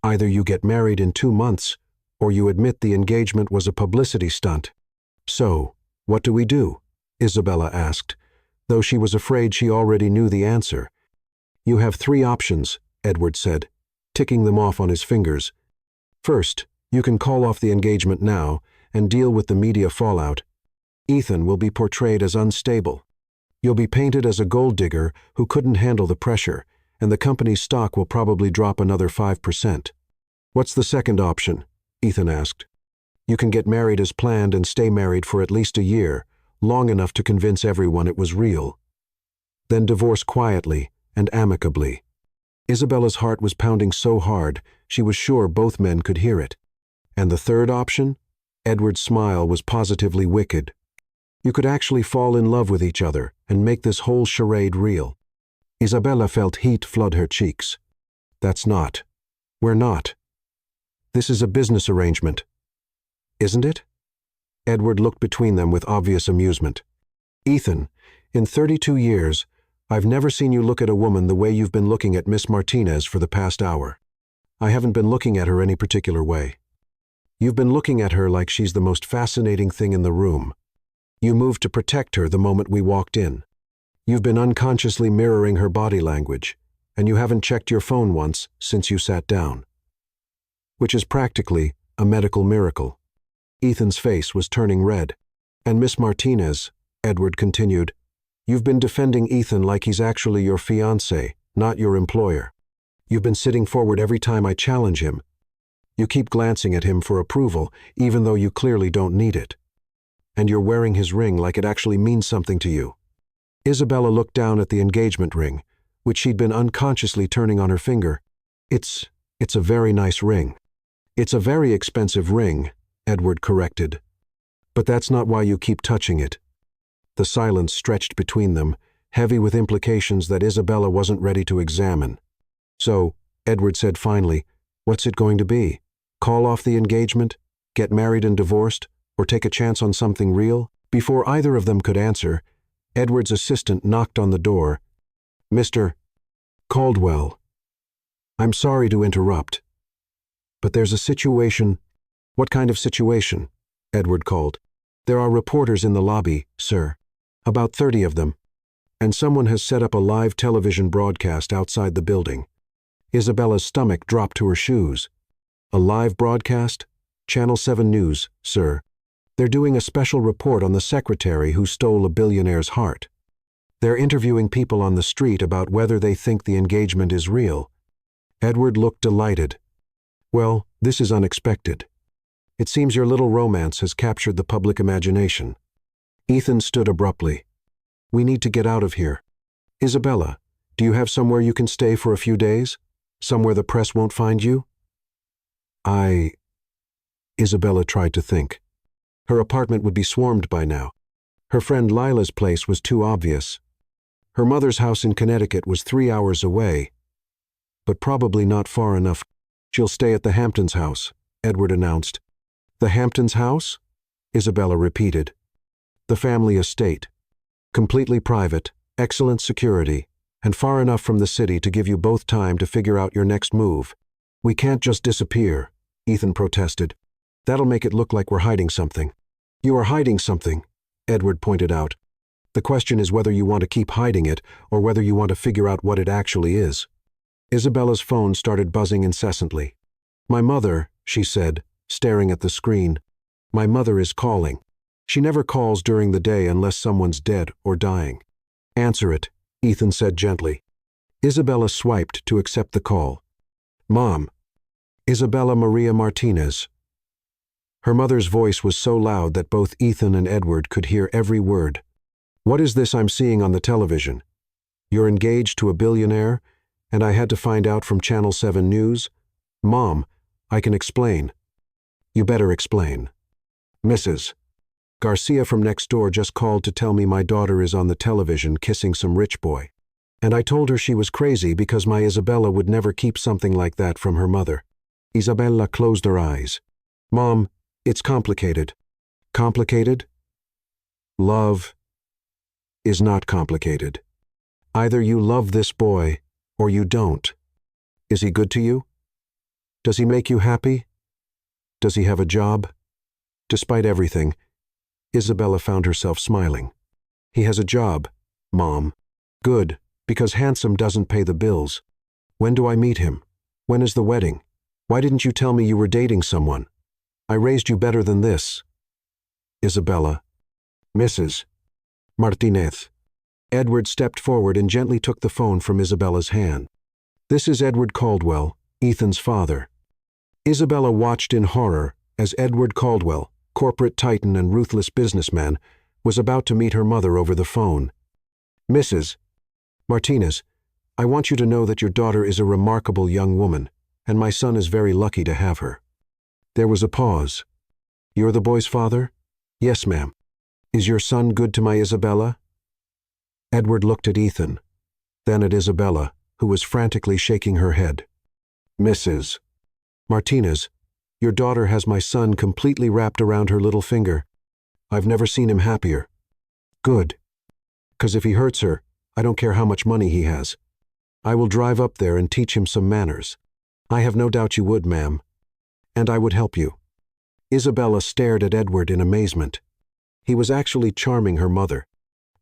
Either you get married in 2 months, or you admit the engagement was a publicity stunt. So, what do we do? Isabella asked, though she was afraid she already knew the answer. You have 3 options, Edward said, ticking them off on his fingers. First, you can call off the engagement now and deal with the media fallout. Ethan will be portrayed as unstable. You'll be painted as a gold digger who couldn't handle the pressure, and the company's stock will probably drop another 5%. What's the second option? Ethan asked. You can get married as planned and stay married for at least a year, long enough to convince everyone it was real. Then divorce quietly and amicably. Isabella's heart was pounding so hard, she was sure both men could hear it. And the third option? Edward's smile was positively wicked. You could actually fall in love with each other and make this whole charade real. Isabella felt heat flood her cheeks. That's not. We're not. This is a business arrangement. Isn't it? Edward looked between them with obvious amusement. Ethan, in 32 years, I've never seen you look at a woman the way you've been looking at Miss Martinez for the past hour. I haven't been looking at her any particular way. You've been looking at her like she's the most fascinating thing in the room. You moved to protect her the moment we walked in. You've been unconsciously mirroring her body language, and you haven't checked your phone once since you sat down. Which is practically a medical miracle. Ethan's face was turning red. And Miss Martinez, Edward continued, you've been defending Ethan like he's actually your fiancé, not your employer. You've been sitting forward every time I challenge him. You keep glancing at him for approval, even though you clearly don't need it. And you're wearing his ring like it actually means something to you. Isabella looked down at the engagement ring, which she'd been unconsciously turning on her finger. It's a very nice ring. It's a very expensive ring, Edward corrected. But that's not why you keep touching it. The silence stretched between them, heavy with implications that Isabella wasn't ready to examine. "So," Edward said finally, "what's it going to be? Call off the engagement? Get married and divorced? Or take a chance on something real?" Before either of them could answer, Edward's assistant knocked on the door. "Mr. Caldwell, I'm sorry to interrupt, but there's a situation." "What kind of situation?" Edward called. "There are reporters in the lobby, sir. About 30 of them. And someone has set up a live television broadcast outside the building." Isabella's stomach dropped to her shoes. "A live broadcast? Channel 7 News, sir. They're doing a special report on the secretary who stole a billionaire's heart. They're interviewing people on the street about whether they think the engagement is real." Edward looked delighted. "Well, this is unexpected. It seems your little romance has captured the public imagination." Ethan stood abruptly. "We need to get out of here. Isabella, do you have somewhere you can stay for a few days? Somewhere the press won't find you?" Isabella tried to think. Her apartment would be swarmed by now. Her friend Lila's place was too obvious. Her mother's house in Connecticut was 3 hours away, but probably not far enough. "She'll stay at the Hamptons' house," Edward announced. "The Hamptons' house?" Isabella repeated. "The family estate. Completely private, excellent security, and far enough from the city to give you both time to figure out your next move." "We can't just disappear," Ethan protested. "That'll make it look like we're hiding something." "You are hiding something," Edward pointed out. "The question is whether you want to keep hiding it or whether you want to figure out what it actually is." Isabella's phone started buzzing incessantly. "My mother," she said, staring at the screen. "My mother is calling. She never calls during the day unless someone's dead or dying." "Answer it," Ethan said gently. Isabella swiped to accept the call. "Mom, Isabella Maria Martinez." Her mother's voice was so loud that both Ethan and Edward could hear every word. "What is this I'm seeing on the television? You're engaged to a billionaire, and I had to find out from Channel 7 News? Mom, I can explain." "You better explain." "Mrs. Garcia from next door just called to tell me my daughter is on the television kissing some rich boy. And I told her she was crazy because my Isabella would never keep something like that from her mother." Isabella closed her eyes. "Mom, it's complicated." "Complicated? Love is not complicated. Either you love this boy or you don't. Is he good to you? Does he make you happy? Does he have a job?" Despite everything, Isabella found herself smiling. "He has a job, Mom." "Good, because handsome doesn't pay the bills. When do I meet him? When is the wedding? Why didn't you tell me you were dating someone? I raised you better than this." "Isabella." "Mrs. Martinez." Edward stepped forward and gently took the phone from Isabella's hand. "This is Edward Caldwell, Ethan's father." Isabella watched in horror as Edward Caldwell, corporate titan and ruthless businessman, was about to meet her mother over the phone. "Mrs. Martinez, I want you to know that your daughter is a remarkable young woman, and my son is very lucky to have her." There was a pause. "You're the boy's father?" "Yes, ma'am." "Is your son good to my Isabella?" Edward looked at Ethan, then at Isabella, who was frantically shaking her head. "Mrs. Martinez, your daughter has my son completely wrapped around her little finger. I've never seen him happier." "Good. 'Cause if he hurts her, I don't care how much money he has. I will drive up there and teach him some manners." "I have no doubt you would, ma'am. And I would help you." Isabella stared at Edward in amazement. He was actually charming her mother.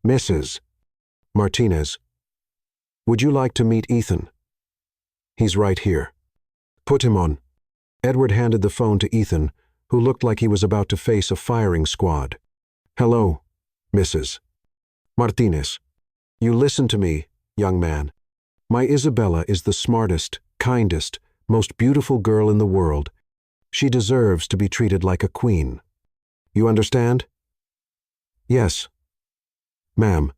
"Mrs. Martinez, would you like to meet Ethan? He's right here. Put him on." Edward handed the phone to Ethan, who looked like he was about to face a firing squad. "Hello, Mrs. Martinez. You listen to me, young man. My Isabella is the smartest, kindest, most beautiful girl in the world. She deserves to be treated like a queen. You understand?" "Yes, ma'am.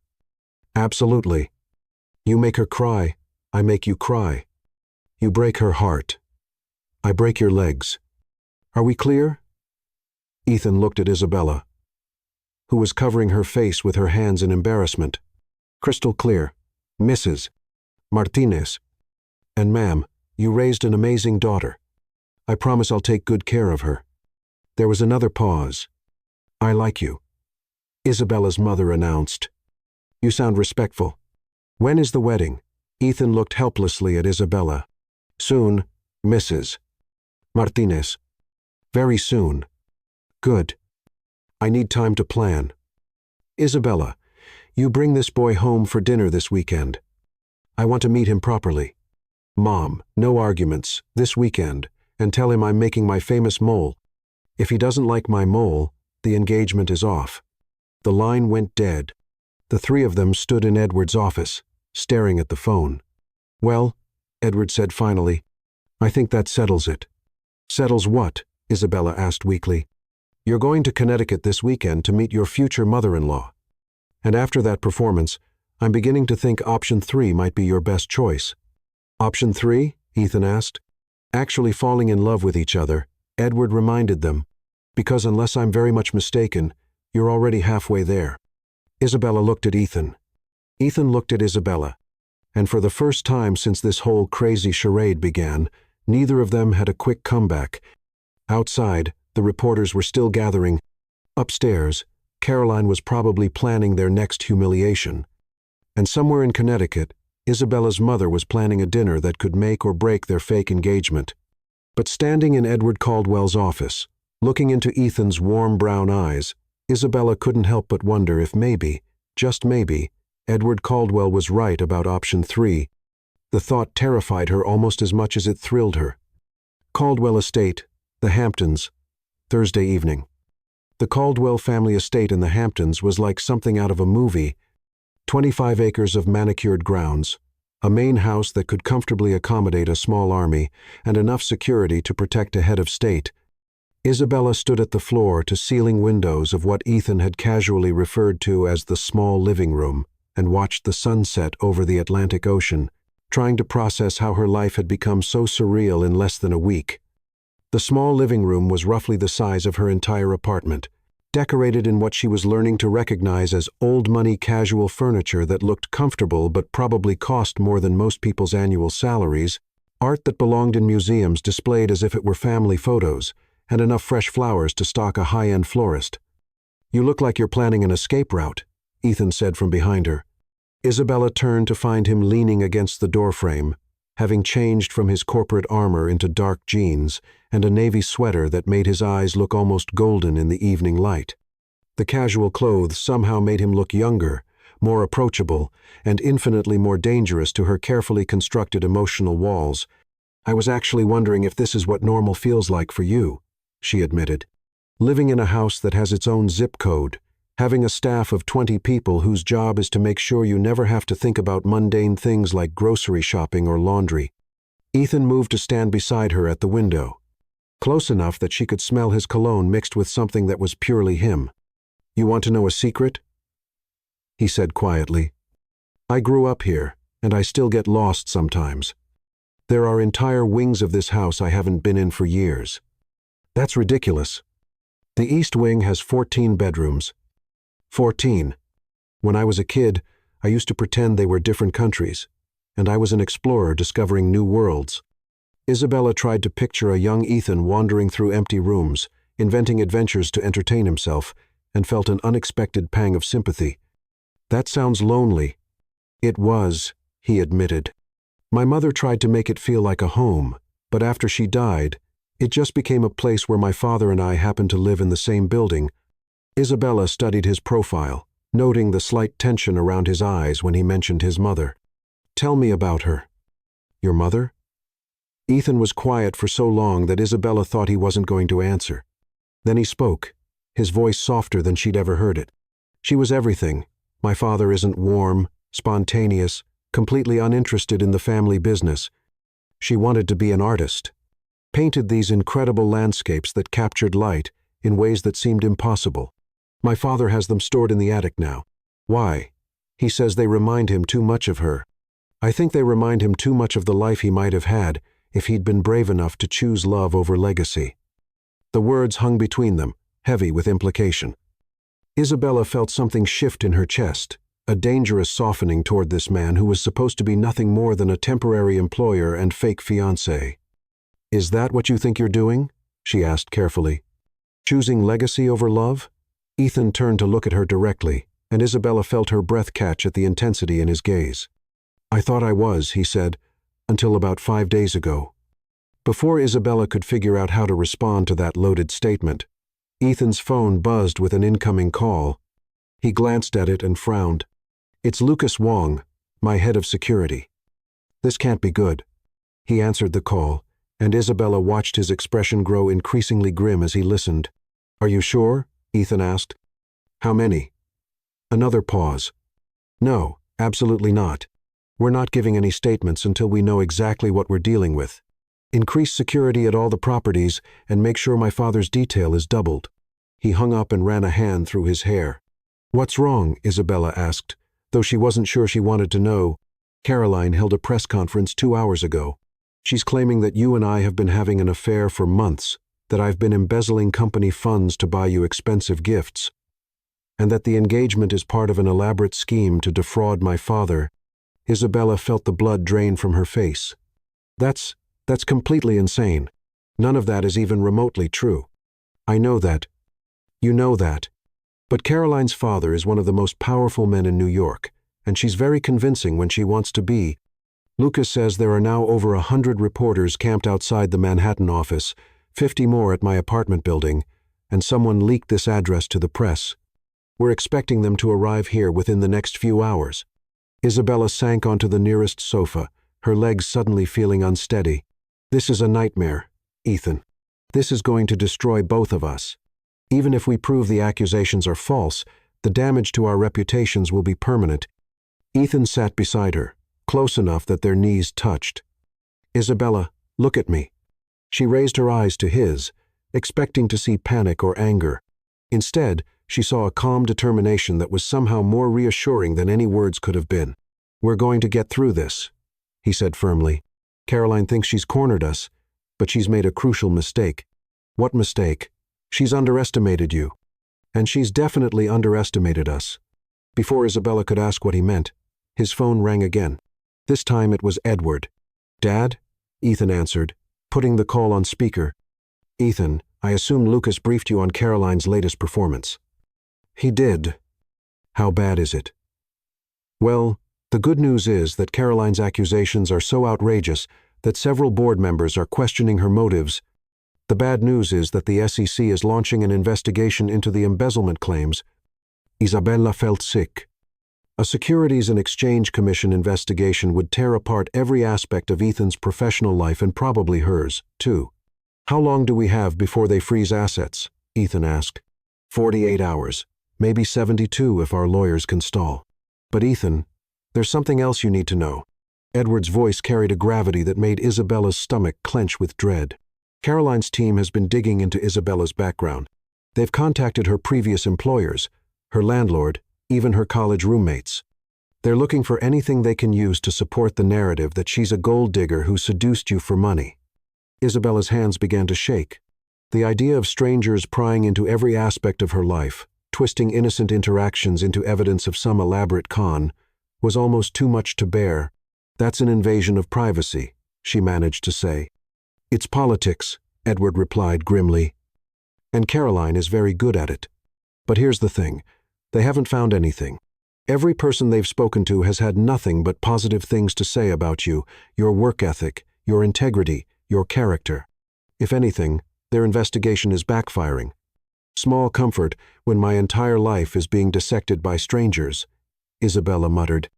Absolutely. You make her cry, I make you cry. You break her heart, I break your legs. Are we clear?" Ethan looked at Isabella, who was covering her face with her hands in embarrassment. Crystal clear. Mrs. Martinez. And ma'am, you raised an amazing daughter. I promise I'll take good care of her. There was another pause. I like you, Isabella's mother announced. You sound respectful. When is the wedding? Ethan looked helplessly at Isabella. Soon, Mrs. Martinez. Very soon. Good. I need time to plan. Isabella, you bring this boy home for dinner this weekend. I want to meet him properly. Mom, no arguments, this weekend, and tell him I'm making my famous mole. If he doesn't like my mole, the engagement is off. The line went dead. The three of them stood in Edward's office, staring at the phone. Well, Edward said finally, I think that settles it. Settles what? Isabella asked weakly. You're going to Connecticut this weekend to meet your future mother-in-law. And after that performance, I'm beginning to think option 3 might be your best choice. Option 3? Ethan asked. Actually falling in love with each other, Edward reminded them, because unless I'm very much mistaken, you're already halfway there. Isabella looked at Ethan. Ethan looked at Isabella. And for the first time since this whole crazy charade began, neither of them had a quick comeback. Outside, the reporters were still gathering. Upstairs, Caroline was probably planning their next humiliation. And somewhere in Connecticut, Isabella's mother was planning a dinner that could make or break their fake engagement. But standing in Edward Caldwell's office, looking into Ethan's warm brown eyes, Isabella couldn't help but wonder if maybe, just maybe, Edward Caldwell was right about option 3. The thought terrified her almost as much as it thrilled her. Caldwell Estate, the Hamptons, Thursday evening. The Caldwell family estate in the Hamptons was like something out of a movie. 25 acres of manicured grounds, a main house that could comfortably accommodate a small army, and enough security to protect a head of state. Isabella stood at the floor-to-ceiling windows of what Ethan had casually referred to as the small living room, and watched the sunset over the Atlantic Ocean, trying to process how her life had become so surreal in less than a week. The small living room was roughly the size of her entire apartment, decorated in what she was learning to recognize as old-money casual furniture that looked comfortable but probably cost more than most people's annual salaries, art that belonged in museums displayed as if it were family photos, and enough fresh flowers to stock a high-end florist. You look like you're planning an escape route, Ethan said from behind her. Isabella turned to find him leaning against the doorframe, having changed from his corporate armor into dark jeans and a navy sweater that made his eyes look almost golden in the evening light. The casual clothes somehow made him look younger, more approachable, and infinitely more dangerous to her carefully constructed emotional walls. I was actually wondering if this is what normal feels like for you, she admitted. Living in a house that has its own zip code, having a staff of 20 people whose job is to make sure you never have to think about mundane things like grocery shopping or laundry. Ethan moved to stand beside her at the window, close enough that she could smell his cologne mixed with something that was purely him. You want to know a secret? He said quietly. I grew up here, and I still get lost sometimes. There are entire wings of this house I haven't been in for years. That's ridiculous. The East Wing has 14 bedrooms. 14. When I was a kid, I used to pretend they were different countries, and I was an explorer discovering new worlds. Isabella tried to picture a young Ethan wandering through empty rooms, inventing adventures to entertain himself, and felt an unexpected pang of sympathy. That sounds lonely. It was, he admitted. My mother tried to make it feel like a home, but after she died, it just became a place where my father and I happened to live in the same building. Isabella studied his profile, noting the slight tension around his eyes when he mentioned his mother. Tell me about her. Your mother? Ethan was quiet for so long that Isabella thought he wasn't going to answer. Then he spoke, his voice softer than she'd ever heard it. She was everything. My father isn't warm, spontaneous, completely uninterested in the family business. She wanted to be an artist. Painted these incredible landscapes that captured light in ways that seemed impossible. My father has them stored in the attic now. Why? He says they remind him too much of her. I think they remind him too much of the life he might have had if he'd been brave enough to choose love over legacy. The words hung between them, heavy with implication. Isabella felt something shift in her chest, a dangerous softening toward this man who was supposed to be nothing more than a temporary employer and fake fiancé. "Is that what you think you're doing?" she asked carefully. "Choosing legacy over love?" Ethan turned to look at her directly, and Isabella felt her breath catch at the intensity in his gaze. "I thought I was," he said, "until about 5 days ago." Before Isabella could figure out how to respond to that loaded statement, Ethan's phone buzzed with an incoming call. He glanced at it and frowned. "It's Lucas Wong, my head of security." "This can't be good." He answered the call, and Isabella watched his expression grow increasingly grim as he listened. "Are you sure?" Ethan asked. "How many?" Another pause. "No, absolutely not. We're not giving any statements until we know exactly what we're dealing with. Increase security at all the properties and make sure my father's detail is doubled." He hung up and ran a hand through his hair. "What's wrong?" Isabella asked, though she wasn't sure she wanted to know. "Caroline held a press conference 2 hours ago. She's claiming that you and I have been having an affair for months, that I've been embezzling company funds to buy you expensive gifts, and that the engagement is part of an elaborate scheme to defraud my father." Isabella felt the blood drain from her face. That's completely insane. None of that is even remotely true." "I know that. You know that. But Caroline's father is one of the most powerful men in New York, and she's very convincing when she wants to be. Lucas says there are now over 100 reporters camped outside the Manhattan office, 50 more at my apartment building, and someone leaked this address to the press. We're expecting them to arrive here within the next few hours." Isabella sank onto the nearest sofa, her legs suddenly feeling unsteady. "This is a nightmare, Ethan. This is going to destroy both of us. Even if we prove the accusations are false, the damage to our reputations will be permanent." Ethan sat beside her, close enough that their knees touched. "Isabella, look at me." She raised her eyes to his, expecting to see panic or anger. Instead, she saw a calm determination that was somehow more reassuring than any words could have been. "We're going to get through this," he said firmly. "Caroline thinks she's cornered us, but she's made a crucial mistake." "What mistake?" "She's underestimated you. And she's definitely underestimated us." Before Isabella could ask what he meant, his phone rang again. This time it was Edward. "Dad?" Ethan answered, putting the call on speaker. "Ethan, I assume Lucas briefed you on Caroline's latest performance." "He did." "How bad is it?" "Well, the good news is that Caroline's accusations are so outrageous that several board members are questioning her motives. The bad news is that the SEC is launching an investigation into the embezzlement claims." Isabella felt sick. A Securities and Exchange Commission investigation would tear apart every aspect of Ethan's professional life and probably hers, too. "How long do we have before they freeze assets?" Ethan asked. 48 hours, maybe 72 if our lawyers can stall." "But Ethan, there's something else you need to know." Edward's voice carried a gravity that made Isabella's stomach clench with dread. Caroline's team has been digging into Isabella's background. They've contacted her previous employers, her landlord, even her college roommates. They're looking for anything they can use to support the narrative that she's a gold digger who seduced you for money. Isabella's hands began to shake. The idea of strangers prying into every aspect of her life, twisting innocent interactions into evidence of some elaborate con, was almost too much to bear. "That's an invasion of privacy," she managed to say. "It's politics," Edward replied grimly. "And Caroline is very good at it. But here's the thing. They haven't found anything. Every person they've spoken to has had nothing but positive things to say about you, your work ethic, your integrity, your character. If anything, their investigation is backfiring. Small comfort when my entire life is being dissected by strangers," Isabella muttered.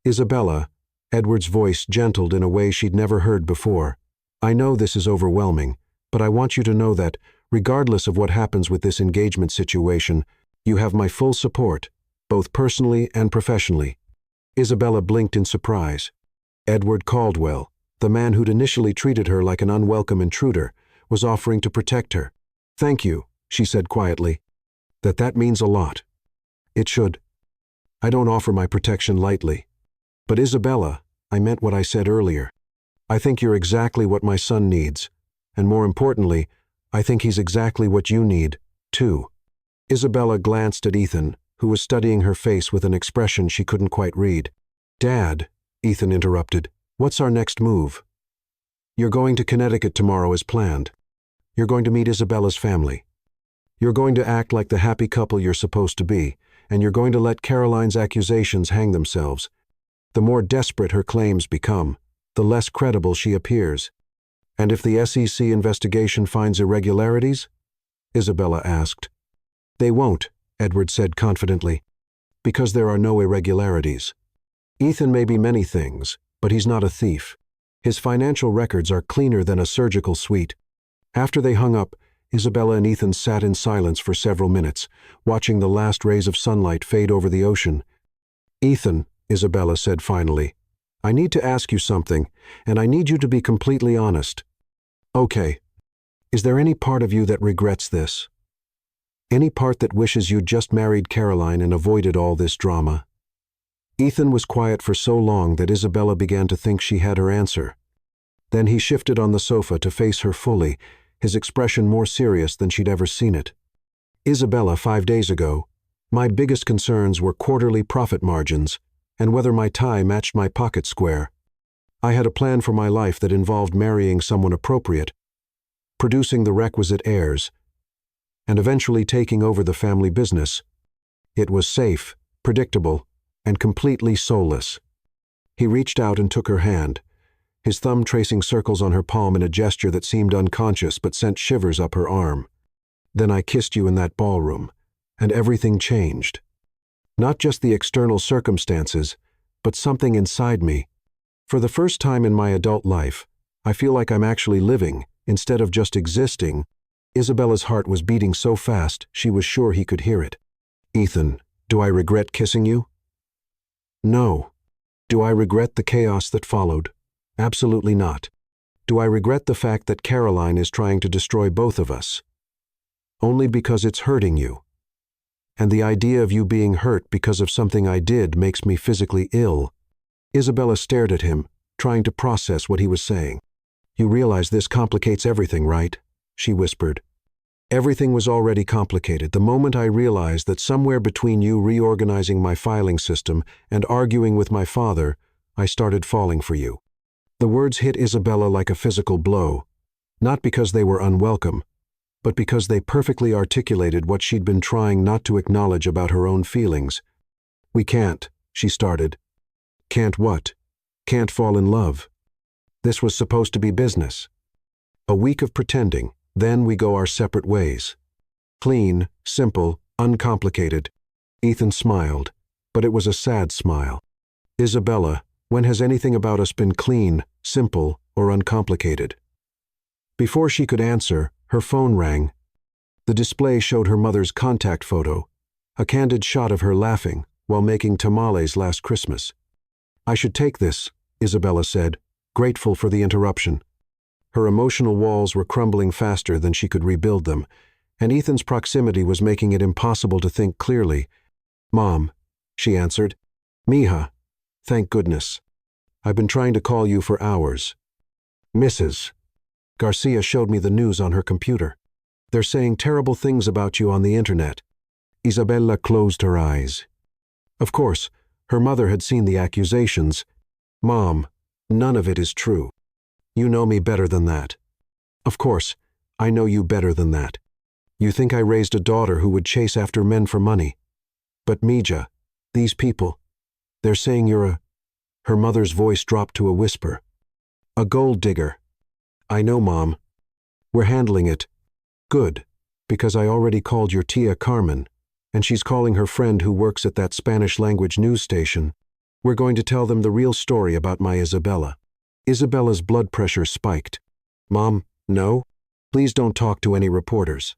"Isabella," Edward's voice gentled in a way she'd never heard before, "I know this is overwhelming, but I want you to know that, regardless of what happens with this engagement situation, you have my full support, both personally and professionally." Isabella blinked in surprise. Edward Caldwell, the man who'd initially treated her like an unwelcome intruder, was offering to protect her. "Thank you," she said quietly. That means a lot." "It should. I don't offer my protection lightly. But Isabella, I meant what I said earlier. I think you're exactly what my son needs, and more importantly, I think he's exactly what you need, too." Isabella glanced at Ethan, who was studying her face with an expression she couldn't quite read. "Dad," Ethan interrupted, "what's our next move?" "You're going to Connecticut tomorrow as planned. You're going to meet Isabella's family. You're going to act like the happy couple you're supposed to be, and you're going to let Caroline's accusations hang themselves. The more desperate her claims become, the less credible she appears." "And if the SEC investigation finds irregularities?" Isabella asked. "They won't," Edward said confidently, "because there are no irregularities. Ethan may be many things, but he's not a thief. His financial records are cleaner than a surgical suite." After they hung up, Isabella and Ethan sat in silence for several minutes, watching the last rays of sunlight fade over the ocean. "Ethan," Isabella said finally, "I need to ask you something, and I need you to be completely honest." "Okay. Is there any part of you that regrets this? Any part that wishes you'd just married Caroline and avoided all this drama?" Ethan was quiet for so long that Isabella began to think she had her answer. Then he shifted on the sofa to face her fully, his expression more serious than she'd ever seen it. "Isabella, 5 days ago, my biggest concerns were quarterly profit margins and whether my tie matched my pocket square. I had a plan for my life that involved marrying someone appropriate, producing the requisite heirs, and eventually taking over the family business. It was safe, predictable, and completely soulless." He reached out and took her hand, his thumb tracing circles on her palm in a gesture that seemed unconscious but sent shivers up her arm. "Then I kissed you in that ballroom, and everything changed. Not just the external circumstances, but something inside me. For the first time in my adult life, I feel like I'm actually living, instead of just existing." Isabella's heart was beating so fast she was sure he could hear it. "Ethan, do I regret kissing you?" "No. Do I regret the chaos that followed? Absolutely not. Do I regret the fact that Caroline is trying to destroy both of us? Only because it's hurting you. And the idea of you being hurt because of something I did makes me physically ill." Isabella stared at him, trying to process what he was saying. "You realize this complicates everything, right?" she whispered. "Everything was already complicated the moment I realized that somewhere between you reorganizing my filing system and arguing with my father, I started falling for you." The words hit Isabella like a physical blow, not because they were unwelcome, but because they perfectly articulated what she'd been trying not to acknowledge about her own feelings. "We can't," she started. "Can't what?" "Can't fall in love. This was supposed to be business. A week of pretending, then we go our separate ways. Clean, simple, uncomplicated." Ethan smiled, but it was a sad smile. "Isabella, when has anything about us been clean, simple, or uncomplicated?" Before she could answer, her phone rang. The display showed her mother's contact photo, a candid shot of her laughing while making tamales last Christmas. "I should take this," Isabella said, grateful for the interruption. Her emotional walls were crumbling faster than she could rebuild them, and Ethan's proximity was making it impossible to think clearly. "Mom," she answered. "Mija, thank goodness. I've been trying to call you for hours." "Mrs. Garcia showed me the news on her computer. They're saying terrible things about you on the internet." Isabella closed her eyes. Of course, her mother had seen the accusations. "Mom, none of it is true. You know me better than that." "Of course, I know you better than that. You think I raised a daughter who would chase after men for money. But Mija, these people, they're saying you're a—" Her mother's voice dropped to a whisper. "A gold digger." "I know, Mom. We're handling it. Good, because I already called your tia Carmen, and she's calling her friend who works at that Spanish-language news station. We're going to tell them the real story about my Isabella." Isabella's blood pressure spiked. "Mom, no. Please don't talk to any reporters.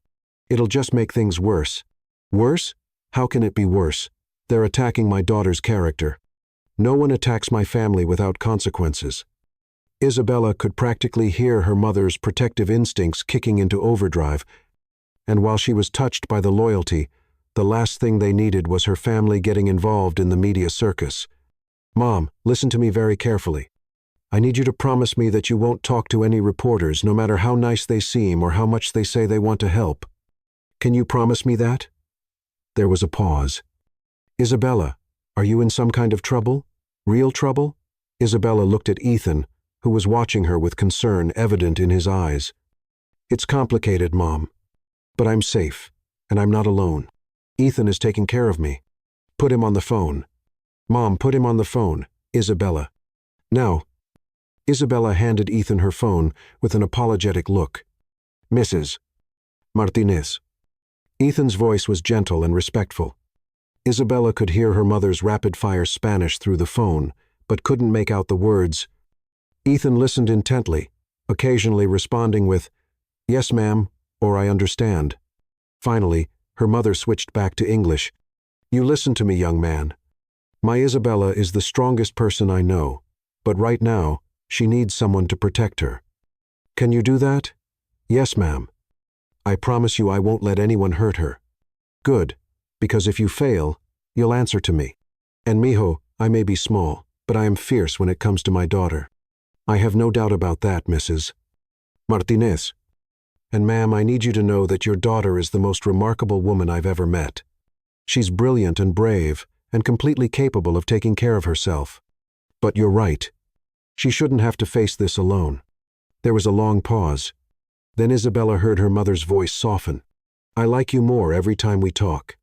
It'll just make things worse." "Worse? How can it be worse? They're attacking my daughter's character. No one attacks my family without consequences." Isabella could practically hear her mother's protective instincts kicking into overdrive, and while she was touched by the loyalty, the last thing they needed was her family getting involved in the media circus. "Mom, listen to me very carefully. I need you to promise me that you won't talk to any reporters, no matter how nice they seem or how much they say they want to help. Can you promise me that?" There was a pause. Isabella, are you in some kind of trouble? Real trouble? Isabella looked at Ethan, who was watching her with concern evident in his eyes. It's complicated, Mom. But I'm safe, and I'm not alone. Ethan is taking care of me. Put him on the phone. Mom, put him on the phone. Isabella. Now. Isabella handed Ethan her phone with an apologetic look. Mrs. Martinez. Ethan's voice was gentle and respectful. Isabella could hear her mother's rapid-fire Spanish through the phone, but couldn't make out the words. Ethan listened intently, occasionally responding with, "Yes, ma'am," or "I understand." Finally, her mother switched back to English. "You listen to me, young man. My Isabella is the strongest person I know, but right now, she needs someone to protect her. Can you do that?" "Yes, ma'am. I promise you I won't let anyone hurt her." "Good, because if you fail, you'll answer to me. And mijo, I may be small, but I am fierce when it comes to my daughter." "I have no doubt about that, Mrs. Martinez. And ma'am, I need you to know that your daughter is the most remarkable woman I've ever met. She's brilliant and brave, and completely capable of taking care of herself. But you're right. She shouldn't have to face this alone." There was a long pause. Then Isabella heard her mother's voice soften. "I like you more every time we talk.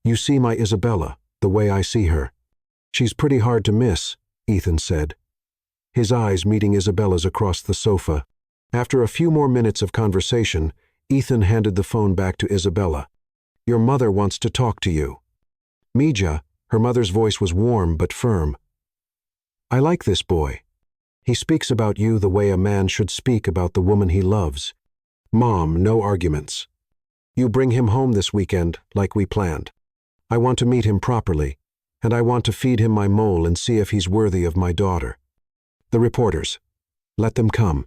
You see my Isabella, the way I see her." "She's pretty hard to miss," Ethan said, his eyes meeting Isabella's across the sofa. After a few more minutes of conversation, Ethan handed the phone back to Isabella. "Your mother wants to talk to you." "Mija," her mother's voice was warm but firm. "I like this boy. He speaks about you the way a man should speak about the woman he loves. Mom, no arguments. You bring him home this weekend, like we planned. I want to meet him properly, and I want to feed him my mole and see if he's worthy of my daughter. The reporters. Let them come.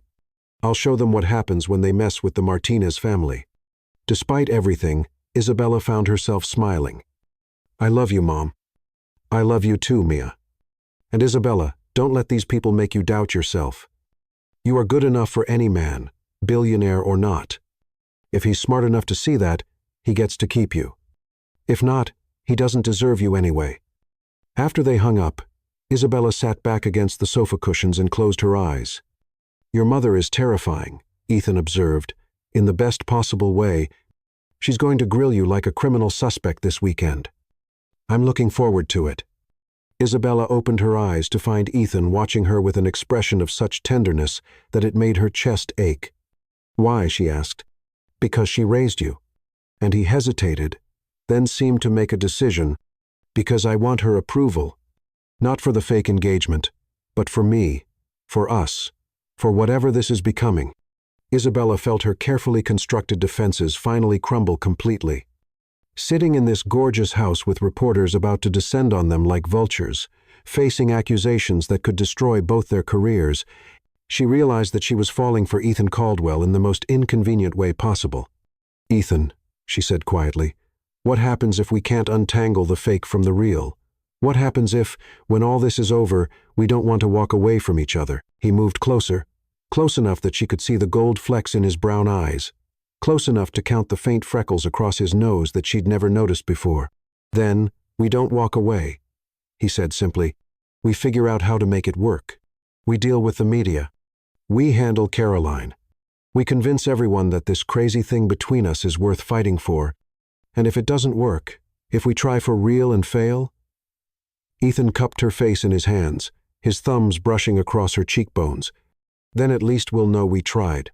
I'll show them what happens when they mess with the Martinez family." Despite everything, Isabella found herself smiling. "I love you, Mom. I love you too, Mia. And Isabella, don't let these people make you doubt yourself. You are good enough for any man, billionaire or not. If he's smart enough to see that, he gets to keep you. If not, he doesn't deserve you anyway." After they hung up, Isabella sat back against the sofa cushions and closed her eyes. "Your mother is terrifying," Ethan observed, "in the best possible way. She's going to grill you like a criminal suspect this weekend. I'm looking forward to it." Isabella opened her eyes to find Ethan watching her with an expression of such tenderness that it made her chest ache. "Why?" she asked. "Because she raised you." And he hesitated, then seemed to make a decision. "Because I want her approval. Not for the fake engagement, but for me, for us, for whatever this is becoming." Isabella felt her carefully constructed defenses finally crumble completely. Sitting in this gorgeous house with reporters about to descend on them like vultures, facing accusations that could destroy both their careers, she realized that she was falling for Ethan Caldwell in the most inconvenient way possible. "Ethan," she said quietly, "what happens if we can't untangle the fake from the real? What happens if, when all this is over, we don't want to walk away from each other?" He moved closer, close enough that she could see the gold flecks in his brown eyes, close enough to count the faint freckles across his nose that she'd never noticed before. "Then, we don't walk away," he said simply. "We figure out how to make it work. We deal with the media. We handle Caroline. We convince everyone that this crazy thing between us is worth fighting for. And if it doesn't work, if we try for real and fail—" Ethan cupped her face in his hands, his thumbs brushing across her cheekbones. "Then at least we'll know we tried.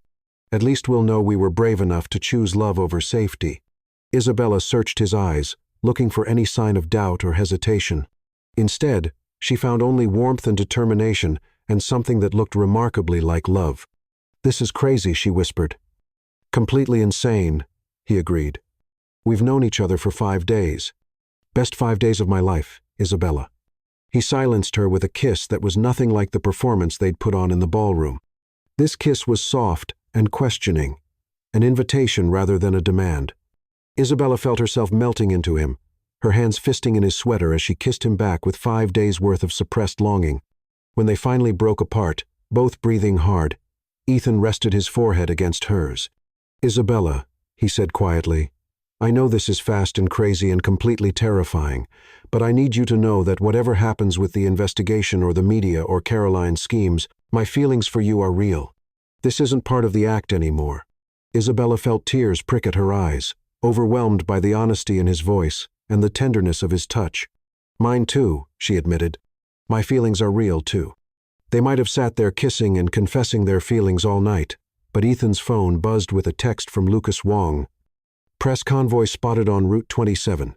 At least we'll know we were brave enough to choose love over safety." Isabella searched his eyes, looking for any sign of doubt or hesitation. Instead, she found only warmth and determination and something that looked remarkably like love. "This is crazy," she whispered. "Completely insane," he agreed. "We've known each other for 5 days. Best 5 days of my life, Isabella." He silenced her with a kiss that was nothing like the performance they'd put on in the ballroom. This kiss was soft and questioning, an invitation rather than a demand. Isabella felt herself melting into him, her hands fisting in his sweater as she kissed him back with 5 days' worth of suppressed longing. When they finally broke apart, both breathing hard, Ethan rested his forehead against hers. "Isabella," he said quietly, I know this is fast and crazy and completely terrifying, but I need you to know that whatever happens with the investigation or the media or Caroline's schemes, my feelings for you are real. This isn't part of the act anymore." Isabella felt tears prick at her eyes, overwhelmed by the honesty in his voice and the tenderness of his touch. "Mine too," she admitted. "My feelings are real too." They might have sat there kissing and confessing their feelings all night, but Ethan's phone buzzed with a text from Lucas Wong. "Press convoy spotted on Route 27.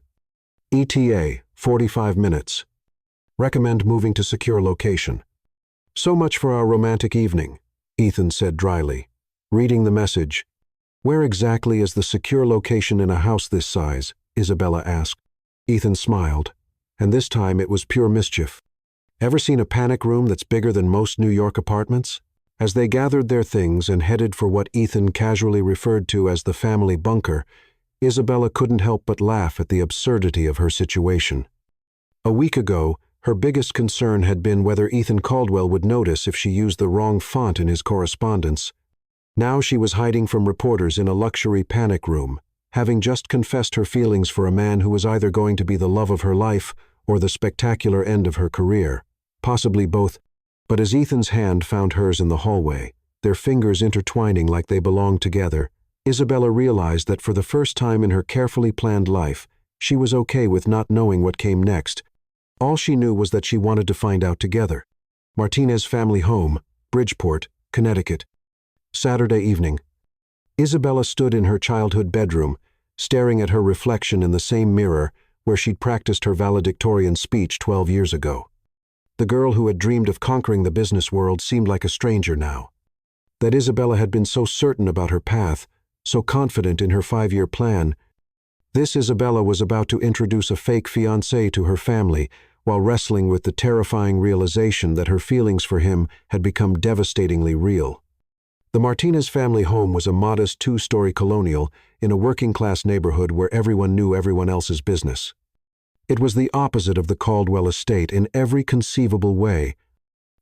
ETA, 45 minutes. Recommend moving to secure location." "So much for our romantic evening," Ethan said dryly. Reading the message, "Where exactly is the secure location in a house this size?" Isabella asked. Ethan smiled, and this time it was pure mischief. "Ever seen a panic room that's bigger than most New York apartments?" As they gathered their things and headed for what Ethan casually referred to as the family bunker, Isabella couldn't help but laugh at the absurdity of her situation. A week ago, her biggest concern had been whether Ethan Caldwell would notice if she used the wrong font in his correspondence. Now she was hiding from reporters in a luxury panic room, having just confessed her feelings for a man who was either going to be the love of her life or the spectacular end of her career, possibly both. But as Ethan's hand found hers in the hallway, their fingers intertwining like they belonged together, Isabella realized that for the first time in her carefully planned life, she was okay with not knowing what came next. All she knew was that she wanted to find out together. Martinez family home, Bridgeport, Connecticut. Saturday evening. Isabella stood in her childhood bedroom, staring at her reflection in the same mirror where she'd practiced her valedictorian speech 12 years ago. The girl who had dreamed of conquering the business world seemed like a stranger now. That Isabella had been so certain about her path, so confident in her 5-year plan. This Isabella was about to introduce a fake fiancé to her family while wrestling with the terrifying realization that her feelings for him had become devastatingly real. The Martinez family home was a modest 2-story colonial in a working-class neighborhood where everyone knew everyone else's business. It was the opposite of the Caldwell estate in every conceivable way.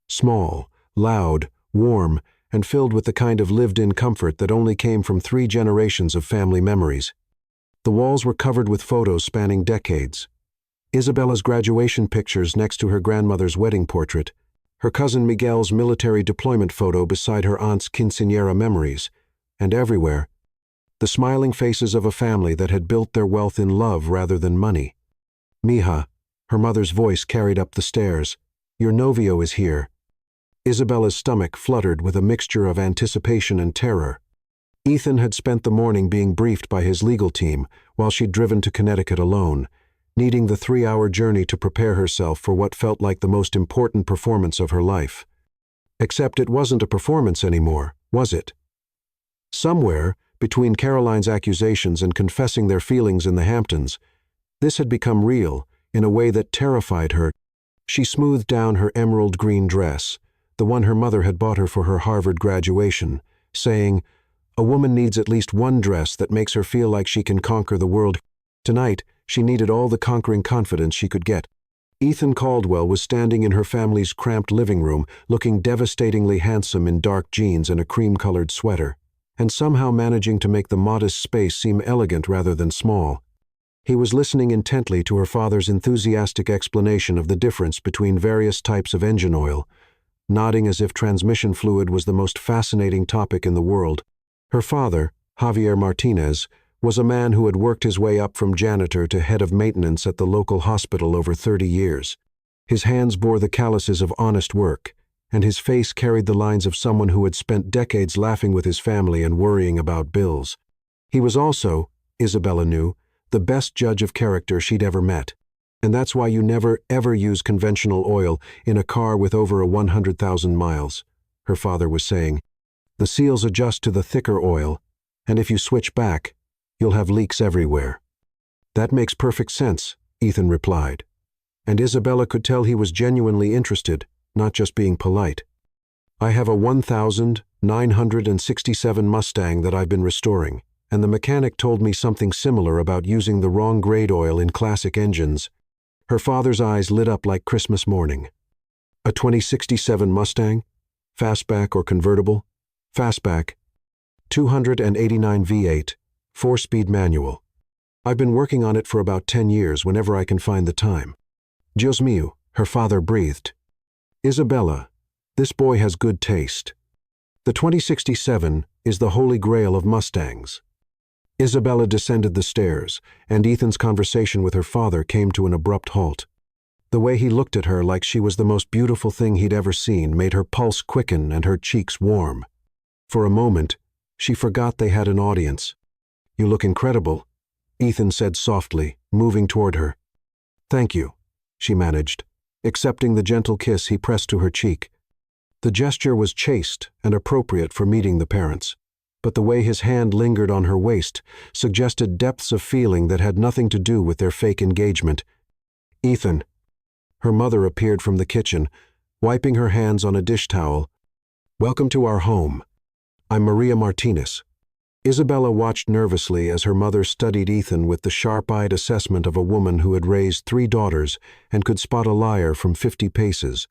Small, loud, warm, and filled with the kind of lived-in comfort that only came from 3 generations of family memories. The walls were covered with photos spanning decades. Isabella's graduation pictures next to her grandmother's wedding portrait, her cousin Miguel's military deployment photo beside her aunt's quinceañera memories, and everywhere, the smiling faces of a family that had built their wealth in love rather than money. "Mija," her mother's voice carried up the stairs, "your novio is here." Isabella's stomach fluttered with a mixture of anticipation and terror. Ethan had spent the morning being briefed by his legal team while she'd driven to Connecticut alone, needing the 3-hour journey to prepare herself for what felt like the most important performance of her life. Except it wasn't a performance anymore, was it? Somewhere, between Caroline's accusations and confessing their feelings in the Hamptons, this had become real in a way that terrified her. She smoothed down her emerald green dress, the one her mother had bought her for her Harvard graduation, saying, "A woman needs at least one dress that makes her feel like she can conquer the world." Tonight, she needed all the conquering confidence she could get. Ethan Caldwell was standing in her family's cramped living room, looking devastatingly handsome in dark jeans and a cream-colored sweater, and somehow managing to make the modest space seem elegant rather than small. He was listening intently to her father's enthusiastic explanation of the difference between various types of engine oil, nodding as if transmission fluid was the most fascinating topic in the world. Her father, Javier Martinez, was a man who had worked his way up from janitor to head of maintenance at the local hospital over 30 years. His hands bore the calluses of honest work, and his face carried the lines of someone who had spent decades laughing with his family and worrying about bills. He was also, Isabella knew, the best judge of character she'd ever met. And that's why you never, ever use conventional oil in a car with over 100,000 miles, her father was saying. The seals adjust to the thicker oil, and if you switch back, you'll have leaks everywhere. That makes perfect sense, Ethan replied. And Isabella could tell he was genuinely interested, not just being polite. I have a 1967 Mustang that I've been restoring, and the mechanic told me something similar about using the wrong grade oil in classic engines. Her father's eyes lit up like Christmas morning. A 2067 Mustang? Fastback or convertible? Fastback. 289 V8, 4-speed manual. I've been working on it for about 10 years whenever I can find the time. Dios mío, her father breathed. Isabella, this boy has good taste. The 2067 is the holy grail of Mustangs. Isabella descended the stairs, and Ethan's conversation with her father came to an abrupt halt. The way he looked at her like she was the most beautiful thing he'd ever seen made her pulse quicken and her cheeks warm. For a moment, she forgot they had an audience. You look incredible, Ethan said softly, moving toward her. Thank you, she managed, accepting the gentle kiss he pressed to her cheek. The gesture was chaste and appropriate for meeting the parents, but the way his hand lingered on her waist suggested depths of feeling that had nothing to do with their fake engagement. Ethan. Her mother appeared from the kitchen, wiping her hands on a dish towel. Welcome to our home. I'm Maria Martinez. Isabella watched nervously as her mother studied Ethan with the sharp-eyed assessment of a woman who had raised 3 daughters and could spot a liar from 50 paces.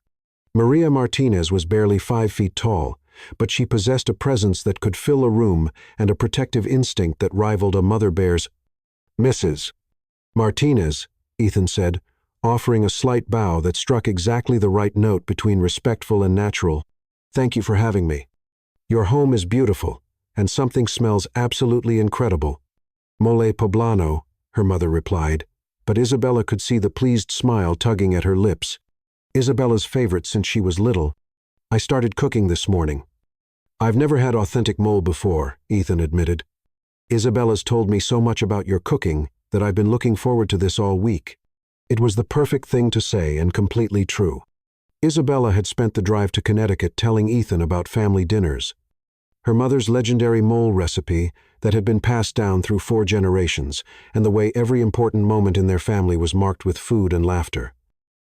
Maria Martinez was barely 5 feet tall, but she possessed a presence that could fill a room and a protective instinct that rivaled a mother bear's. Mrs. Martinez, Ethan said, offering a slight bow that struck exactly the right note between respectful and natural. Thank you for having me. Your home is beautiful, and something smells absolutely incredible. Mole poblano, her mother replied, but Isabella could see the pleased smile tugging at her lips. Isabella's favorite since she was little. I started cooking this morning. I've never had authentic mole before, Ethan admitted. Isabella's told me so much about your cooking that I've been looking forward to this all week. It was the perfect thing to say and completely true. Isabella had spent the drive to Connecticut telling Ethan about family dinners. Her mother's legendary mole recipe that had been passed down through 4 generations, and the way every important moment in their family was marked with food and laughter.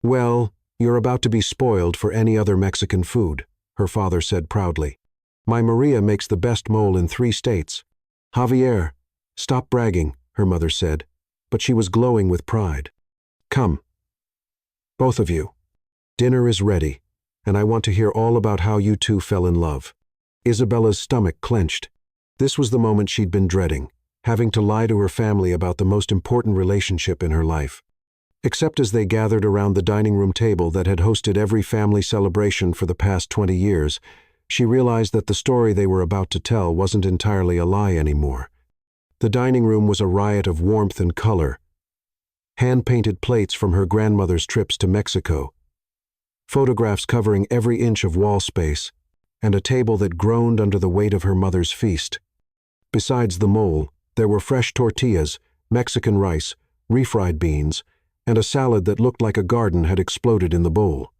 Well, you're about to be spoiled for any other Mexican food, her father said proudly. My Maria makes the best mole in 3 states. Javier, stop bragging, her mother said, but she was glowing with pride. Come. Both of you. Dinner is ready, and I want to hear all about how you two fell in love. Isabella's stomach clenched. This was the moment she'd been dreading, having to lie to her family about the most important relationship in her life. Except as they gathered around the dining room table that had hosted every family celebration for the past 20 years, she realized that the story they were about to tell wasn't entirely a lie anymore. The dining room was a riot of warmth and color. Hand-painted plates from her grandmother's trips to Mexico, photographs covering every inch of wall space, and a table that groaned under the weight of her mother's feast. Besides the mole, there were fresh tortillas, Mexican rice, refried beans, and a salad that looked like a garden had exploded in the bowl.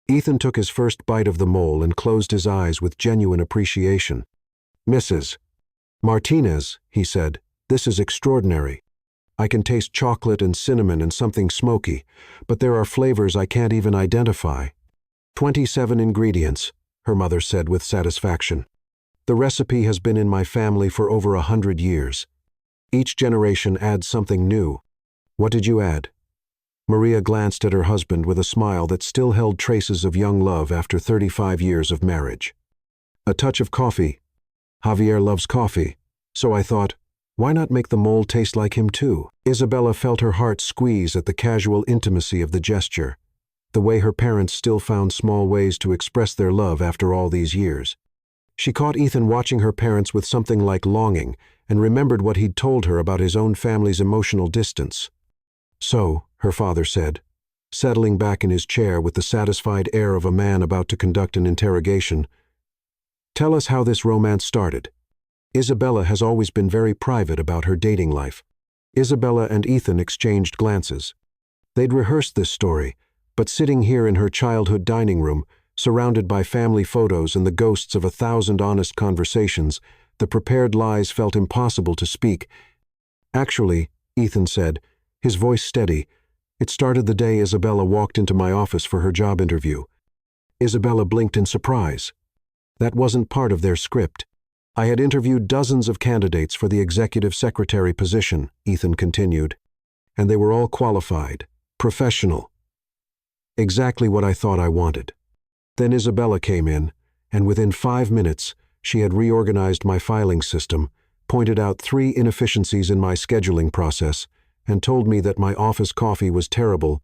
Ethan took his first bite of the mole and closed his eyes with genuine appreciation. Mrs. Martinez, he said, this is extraordinary. I can taste chocolate and cinnamon and something smoky, but there are flavors I can't even identify. 27 ingredients, her mother said with satisfaction. The recipe has been in my family for over 100 years. Each generation adds something new. What did you add? Maria glanced at her husband with a smile that still held traces of young love after 35 years of marriage. A touch of coffee. Javier loves coffee, so I thought, why not make the mole taste like him too? Isabella felt her heart squeeze at the casual intimacy of the gesture, the way her parents still found small ways to express their love after all these years. She caught Ethan watching her parents with something like longing and remembered what he'd told her about his own family's emotional distance. So, her father said, settling back in his chair with the satisfied air of a man about to conduct an interrogation, tell us how this romance started. Isabella has always been very private about her dating life. Isabella and Ethan exchanged glances. They'd rehearsed this story, but sitting here in her childhood dining room, surrounded by family photos and the ghosts of 1,000 honest conversations, the prepared lies felt impossible to speak. Actually, Ethan said, his voice steady, it started the day Isabella walked into my office for her job interview. Isabella blinked in surprise. That wasn't part of their script. I had interviewed dozens of candidates for the executive secretary position, Ethan continued, and they were all qualified, professional. Exactly what I thought I wanted. Then Isabella came in, and within 5 minutes, she had reorganized my filing system, pointed out 3 inefficiencies in my scheduling process, and told me that my office coffee was terrible.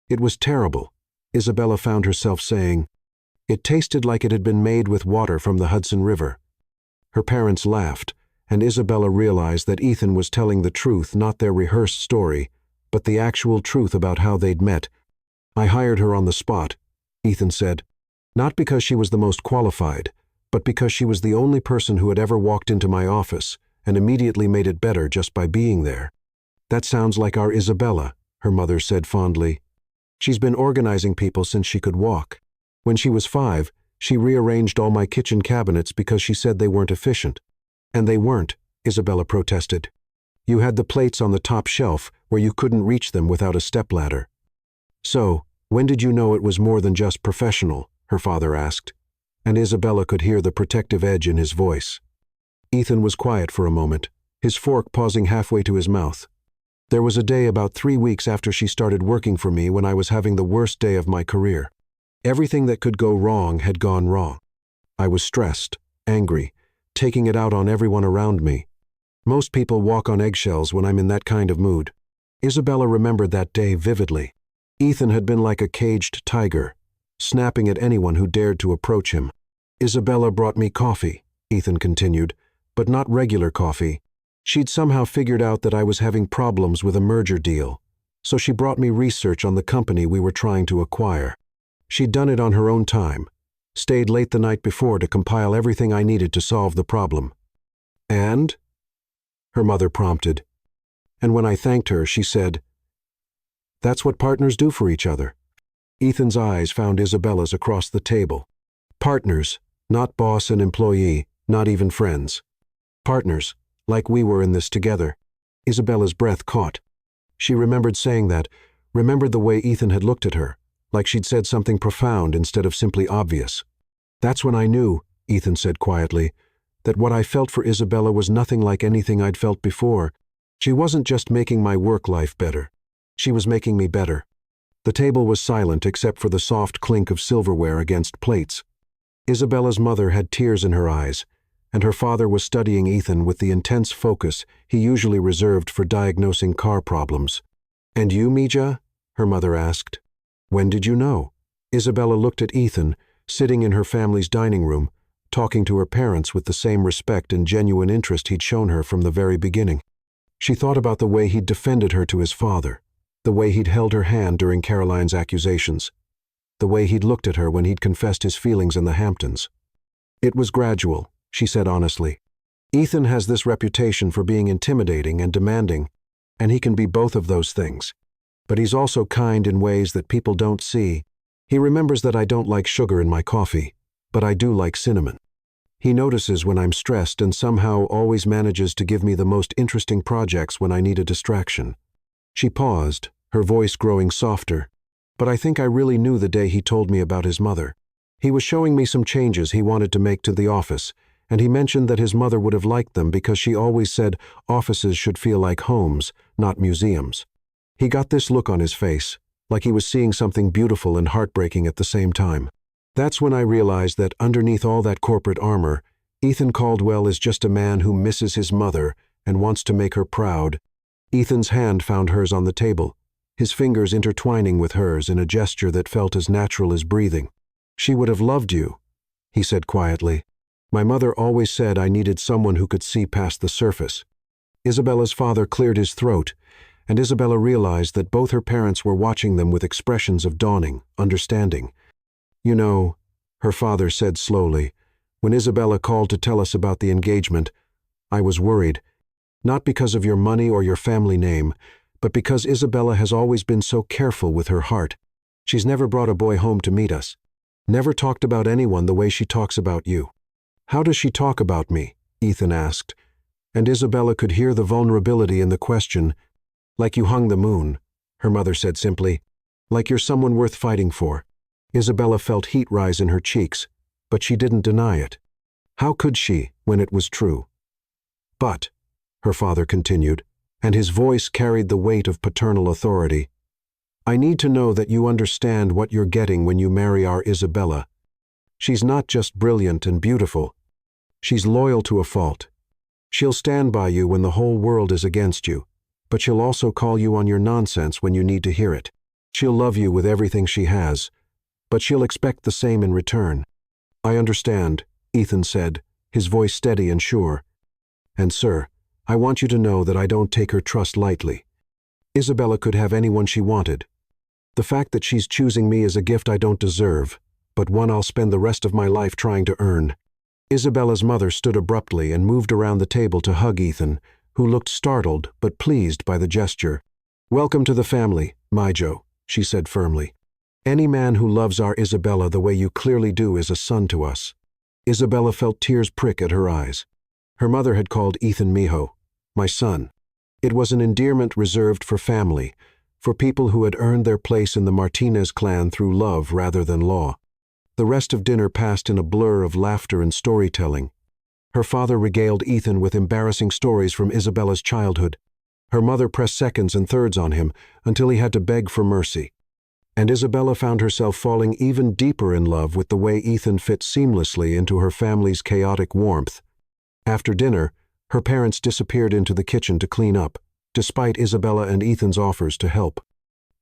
It was terrible, Isabella found herself saying. It tasted like it had been made with water from the Hudson River. Her parents laughed, and Isabella realized that Ethan was telling the truth, not their rehearsed story, but the actual truth about how they'd met. I hired her on the spot, Ethan said, not because she was the most qualified, but because she was the only person who had ever walked into my office and immediately made it better just by being there. That sounds like our Isabella, her mother said fondly. She's been organizing people since she could walk. When she was 5, she rearranged all my kitchen cabinets because she said they weren't efficient. And they weren't, Isabella protested. You had the plates on the top shelf where you couldn't reach them without a stepladder. So, when did you know it was more than just professional? Her father asked. And Isabella could hear the protective edge in his voice. Ethan was quiet for a moment, his fork pausing halfway to his mouth. There was a day about 3 weeks after she started working for me when I was having the worst day of my career. Everything that could go wrong had gone wrong. I was stressed, angry, taking it out on everyone around me. Most people walk on eggshells when I'm in that kind of mood. Isabella remembered that day vividly. Ethan had been like a caged tiger, snapping at anyone who dared to approach him. Isabella brought me coffee, Ethan continued, but not regular coffee. She'd somehow figured out that I was having problems with a merger deal, so she brought me research on the company we were trying to acquire. She'd done it on her own time, stayed late the night before to compile everything I needed to solve the problem. And? Her mother prompted. And when I thanked her, she said, "That's what partners do for each other." Ethan's eyes found Isabella's across the table. Partners, not boss and employee, not even friends. Partners, like we were in this together. Isabella's breath caught. She remembered saying that, remembered the way Ethan had looked at her, like she'd said something profound instead of simply obvious. That's when I knew, Ethan said quietly, that what I felt for Isabella was nothing like anything I'd felt before. She wasn't just making my work life better. She was making me better. The table was silent except for the soft clink of silverware against plates. Isabella's mother had tears in her eyes, and her father was studying Ethan with the intense focus he usually reserved for diagnosing car problems. "And you, Mija?" her mother asked. "When did you know?" Isabella looked at Ethan, sitting in her family's dining room, talking to her parents with the same respect and genuine interest he'd shown her from the very beginning. She thought about the way he'd defended her to his father, the way he'd held her hand during Caroline's accusations, the way he'd looked at her when he'd confessed his feelings in the Hamptons. "It was gradual," she said honestly. "Ethan has this reputation for being intimidating and demanding, and he can be both of those things. But he's also kind in ways that people don't see. He remembers that I don't like sugar in my coffee, but I do like cinnamon. He notices when I'm stressed and somehow always manages to give me the most interesting projects when I need a distraction." She paused, her voice growing softer. "But I think I really knew the day he told me about his mother. He was showing me some changes he wanted to make to the office, and he mentioned that his mother would have liked them because she always said offices should feel like homes, not museums. He got this look on his face, like he was seeing something beautiful and heartbreaking at the same time. That's when I realized that underneath all that corporate armor, Ethan Caldwell is just a man who misses his mother and wants to make her proud." Ethan's hand found hers on the table, his fingers intertwining with hers in a gesture that felt as natural as breathing. "She would have loved you," he said quietly. "My mother always said I needed someone who could see past the surface." Isabella's father cleared his throat, and Isabella realized that both her parents were watching them with expressions of dawning understanding. "You know," her father said slowly, "when Isabella called to tell us about the engagement, I was worried, not because of your money or your family name, but because Isabella has always been so careful with her heart. She's never brought a boy home to meet us, never talked about anyone the way she talks about you." "How does she talk about me?" Ethan asked, and Isabella could hear the vulnerability in the question. "Like you hung the moon," her mother said simply. "Like you're someone worth fighting for." Isabella felt heat rise in her cheeks, but she didn't deny it. How could she, when it was true? "But," her father continued, and his voice carried the weight of paternal authority, "I need to know that you understand what you're getting when you marry our Isabella. She's not just brilliant and beautiful. She's loyal to a fault. She'll stand by you when the whole world is against you, but she'll also call you on your nonsense when you need to hear it. She'll love you with everything she has, but she'll expect the same in return. I understand, Ethan said, his voice steady and sure. And sir, I want you to know that I don't take her trust lightly. Isabella could have anyone she wanted. The fact that she's choosing me is a gift I don't deserve, but one I'll spend the rest of my life trying to earn. Isabella's mother stood abruptly and moved around the table to hug Ethan, who looked startled but pleased by the gesture. Welcome to the family, Mijo, she said firmly. Any man who loves our Isabella the way you clearly do is a son to us. Isabella felt tears prick at her eyes. Her mother had called Ethan Mijo, my son. It was an endearment reserved for family, for people who had earned their place in the Martinez clan through love rather than law. The rest of dinner passed in a blur of laughter and storytelling. Her father regaled Ethan with embarrassing stories from Isabella's childhood. Her mother pressed seconds and thirds on him until he had to beg for mercy. And Isabella found herself falling even deeper in love with the way Ethan fit seamlessly into her family's chaotic warmth. After dinner, her parents disappeared into the kitchen to clean up, despite Isabella and Ethan's offers to help.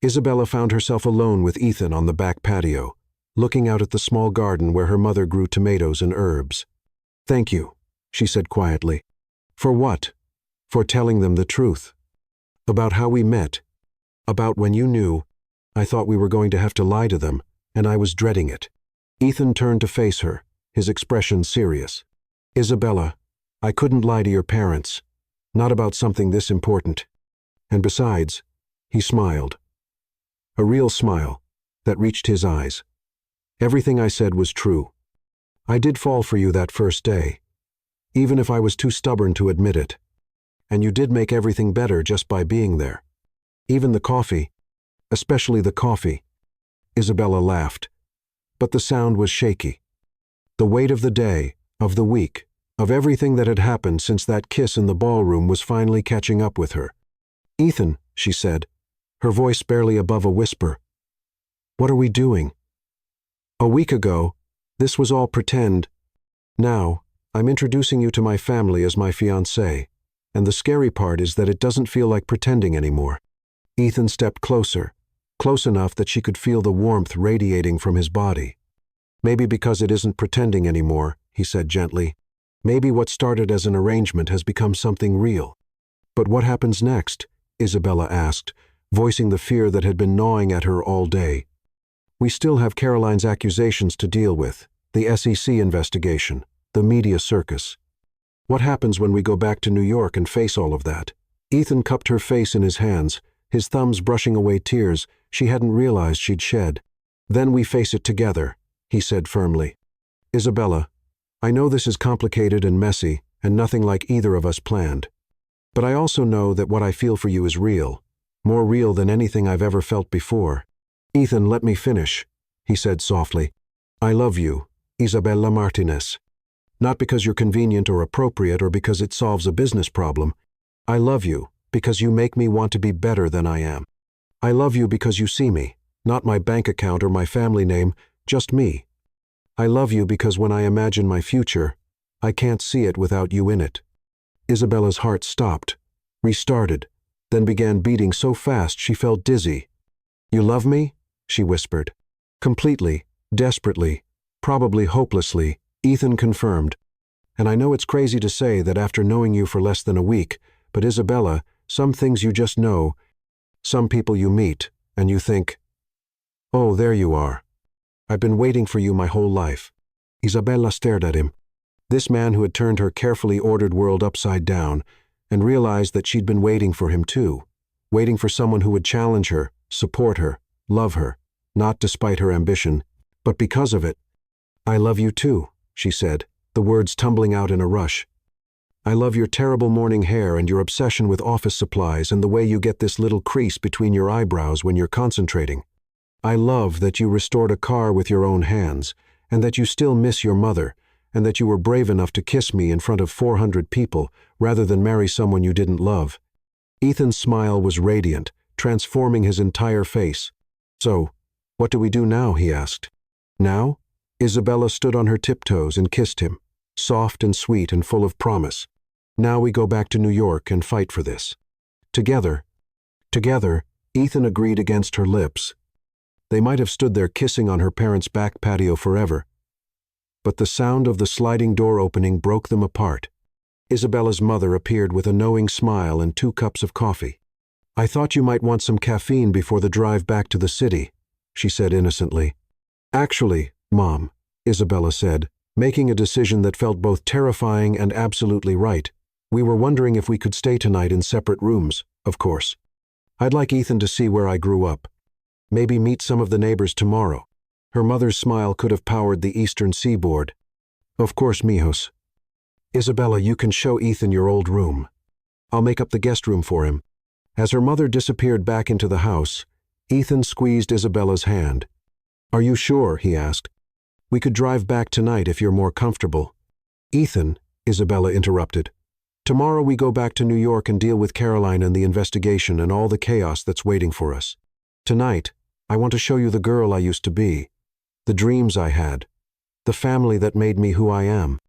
Isabella found herself alone with Ethan on the back patio, looking out at the small garden where her mother grew tomatoes and herbs. Thank you, she said quietly. For what? For telling them the truth. About how we met. About when you knew. I thought we were going to have to lie to them, and I was dreading it. Ethan turned to face her, his expression serious. Isabella, I couldn't lie to your parents. Not about something this important. And besides, he smiled. A real smile that reached his eyes. Everything I said was true. I did fall for you that first day, even if I was too stubborn to admit it. And you did make everything better just by being there. Even the coffee, especially the coffee. Isabella laughed, but the sound was shaky. The weight of the day, of the week, of everything that had happened since that kiss in the ballroom was finally catching up with her. Ethan, she said, her voice barely above a whisper. What are we doing? A week ago, this was all pretend. Now, I'm introducing you to my family as my fiancée, and the scary part is that it doesn't feel like pretending anymore. Ethan stepped closer, close enough that she could feel the warmth radiating from his body. Maybe because it isn't pretending anymore, he said gently. Maybe what started as an arrangement has become something real. But what happens next? Isabella asked, voicing the fear that had been gnawing at her all day. We still have Caroline's accusations to deal with, the SEC investigation, the media circus. What happens when we go back to New York and face all of that? Ethan cupped her face in his hands, his thumbs brushing away tears she hadn't realized she'd shed. Then we face it together, he said firmly. Isabella, I know this is complicated and messy and nothing like either of us planned. But I also know that what I feel for you is real, more real than anything I've ever felt before. Ethan, let me finish, he said softly. I love you, Isabella Martinez. Not because you're convenient or appropriate or because it solves a business problem. I love you because you make me want to be better than I am. I love you because you see me, not my bank account or my family name, just me. I love you because when I imagine my future, I can't see it without you in it. Isabella's heart stopped, restarted, then began beating so fast she felt dizzy. You love me? She whispered. Completely, desperately, probably hopelessly, Ethan confirmed. And I know it's crazy to say that after knowing you for less than a week, but Isabella, some things you just know, some people you meet, and you think, oh, there you are. I've been waiting for you my whole life. Isabella stared at him. This man who had turned her carefully ordered world upside down, and realized that she'd been waiting for him too, waiting for someone who would challenge her, support her, love her, not despite her ambition, but because of it. I love you too, she said, the words tumbling out in a rush. I love your terrible morning hair and your obsession with office supplies and the way you get this little crease between your eyebrows when you're concentrating. I love that you restored a car with your own hands, and that you still miss your mother, and that you were brave enough to kiss me in front of 400 people rather than marry someone you didn't love. Ethan's smile was radiant, transforming his entire face. So, what do we do now? He asked. Now? Isabella stood on her tiptoes and kissed him, soft and sweet and full of promise. Now we go back to New York and fight for this. Together. Together, Ethan agreed against her lips. They might have stood there kissing on her parents' back patio forever. But the sound of the sliding door opening broke them apart. Isabella's mother appeared with a knowing smile and 2 cups of coffee. "I thought you might want some caffeine before the drive back to the city," she said innocently. "Actually, Mom," Isabella said, making a decision that felt both terrifying and absolutely right. "We were wondering if we could stay tonight in separate rooms, of course. I'd like Ethan to see where I grew up. Maybe meet some of the neighbors tomorrow." Her mother's smile could have powered the eastern seaboard. "Of course, mijos. Isabella, you can show Ethan your old room. I'll make up the guest room for him." As her mother disappeared back into the house, Ethan squeezed Isabella's hand. "Are you sure?" he asked. "We could drive back tonight if you're more comfortable." "Ethan," Isabella interrupted, "tomorrow we go back to New York and deal with Caroline and the investigation and all the chaos that's waiting for us. Tonight, I want to show you the girl I used to be, the dreams I had, the family that made me who I am.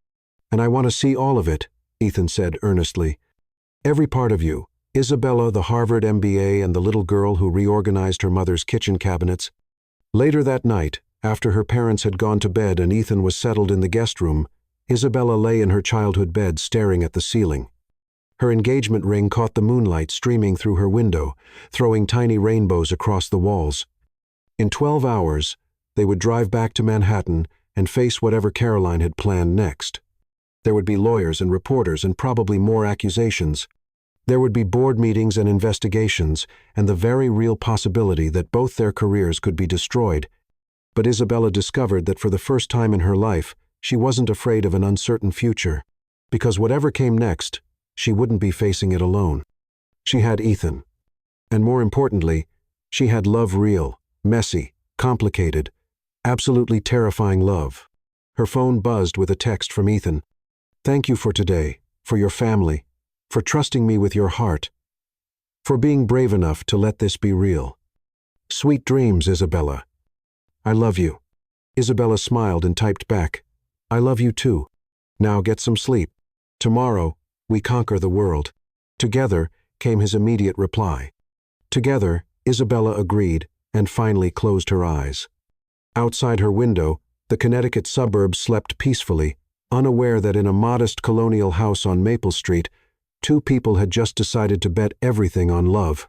And I want to see all of it," Ethan said earnestly. "Every part of you, Isabella, the Harvard MBA, and the little girl who reorganized her mother's kitchen cabinets." Later that night, after her parents had gone to bed and Ethan was settled in the guest room, Isabella lay in her childhood bed staring at the ceiling. Her engagement ring caught the moonlight streaming through her window, throwing tiny rainbows across the walls. In 12 hours, they would drive back to Manhattan and face whatever Caroline had planned next. There would be lawyers and reporters and probably more accusations. There would be board meetings and investigations, and the very real possibility that both their careers could be destroyed. But Isabella discovered that for the first time in her life, she wasn't afraid of an uncertain future, because whatever came next, she wouldn't be facing it alone. She had Ethan. And more importantly, she had love, real, messy, complicated, absolutely terrifying love. Her phone buzzed with a text from Ethan. "Thank you for today, for your family, for trusting me with your heart, for being brave enough to let this be real. Sweet dreams, Isabella. I love you." Isabella smiled and typed back, "I love you too. Now get some sleep. Tomorrow, we conquer the world." "Together," came his immediate reply. Together, Isabella agreed and finally closed her eyes. Outside her window, the Connecticut suburbs slept peacefully, unaware that in a modest colonial house on Maple Street, 2 people had just decided to bet everything on love.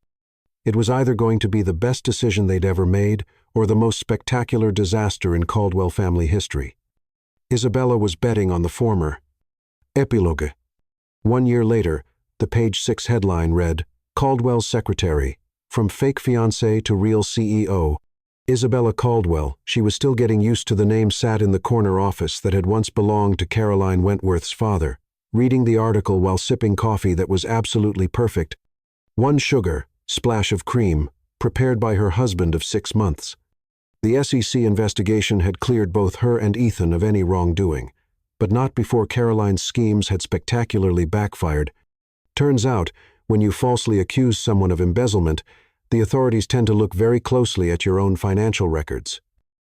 It was either going to be the best decision they'd ever made or the most spectacular disaster in Caldwell family history. Isabella was betting on the former. Epilogue. 1 year later, the page 6 headline read, "Caldwell's Secretary, From Fake Fiancée to Real CEO." Isabella Caldwell, she was still getting used to the name, sat in the corner office that had once belonged to Caroline Wentworth's father, reading the article while sipping coffee that was absolutely perfect. 1 sugar, splash of cream, prepared by her husband of 6 months. The SEC investigation had cleared both her and Ethan of any wrongdoing, but not before Caroline's schemes had spectacularly backfired. Turns out, when you falsely accuse someone of embezzlement, the authorities tend to look very closely at your own financial records.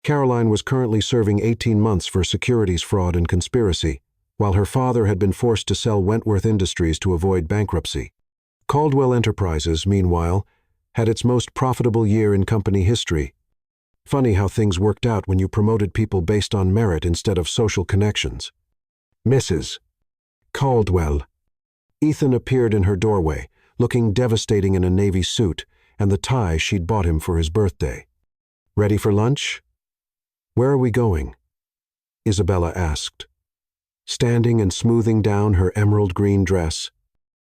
Caroline was currently serving 18 months for securities fraud and conspiracy, while her father had been forced to sell Wentworth Industries to avoid bankruptcy. Caldwell Enterprises, meanwhile, had its most profitable year in company history. Funny how things worked out when you promoted people based on merit instead of social connections. "Mrs. Caldwell." Ethan appeared in her doorway, looking devastating in a navy suit and the tie she'd bought him for his birthday. "Ready for lunch?" "Where are we going?" Isabella asked, standing and smoothing down her emerald green dress.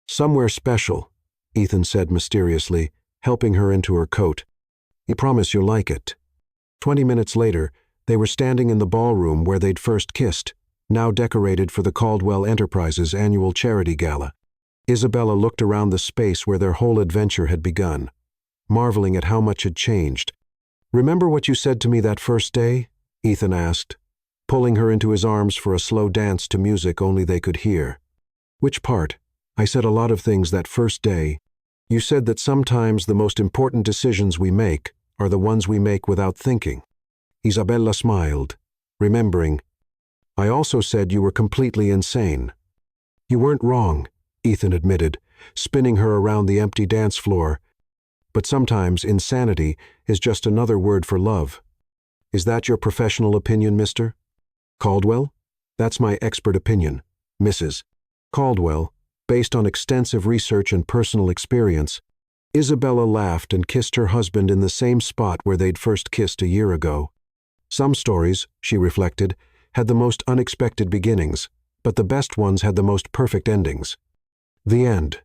"Somewhere special," Ethan said mysteriously, helping her into her coat. "I promise you'll like it." 20 minutes later, they were standing in the ballroom where they'd first kissed, now decorated for the Caldwell Enterprises annual charity gala. Isabella looked around the space where their whole adventure had begun, marveling at how much had changed. "Remember what you said to me that first day?" Ethan asked, pulling her into his arms for a slow dance to music only they could hear. "Which part?" "I said a lot of things that first day. You said that sometimes the most important decisions we make are the ones we make without thinking." Isabella smiled, remembering. "I also said you were completely insane." "You weren't wrong," Ethan admitted, spinning her around the empty dance floor. But sometimes insanity is just another word for love. Is that your professional opinion, Mr. Caldwell? That's my expert opinion, Mrs. Caldwell, based on extensive research and personal experience. Isabella laughed and kissed her husband in the same spot where they'd first kissed a year ago. Some stories, she reflected, had the most unexpected beginnings, but the best ones had the most perfect endings. The end.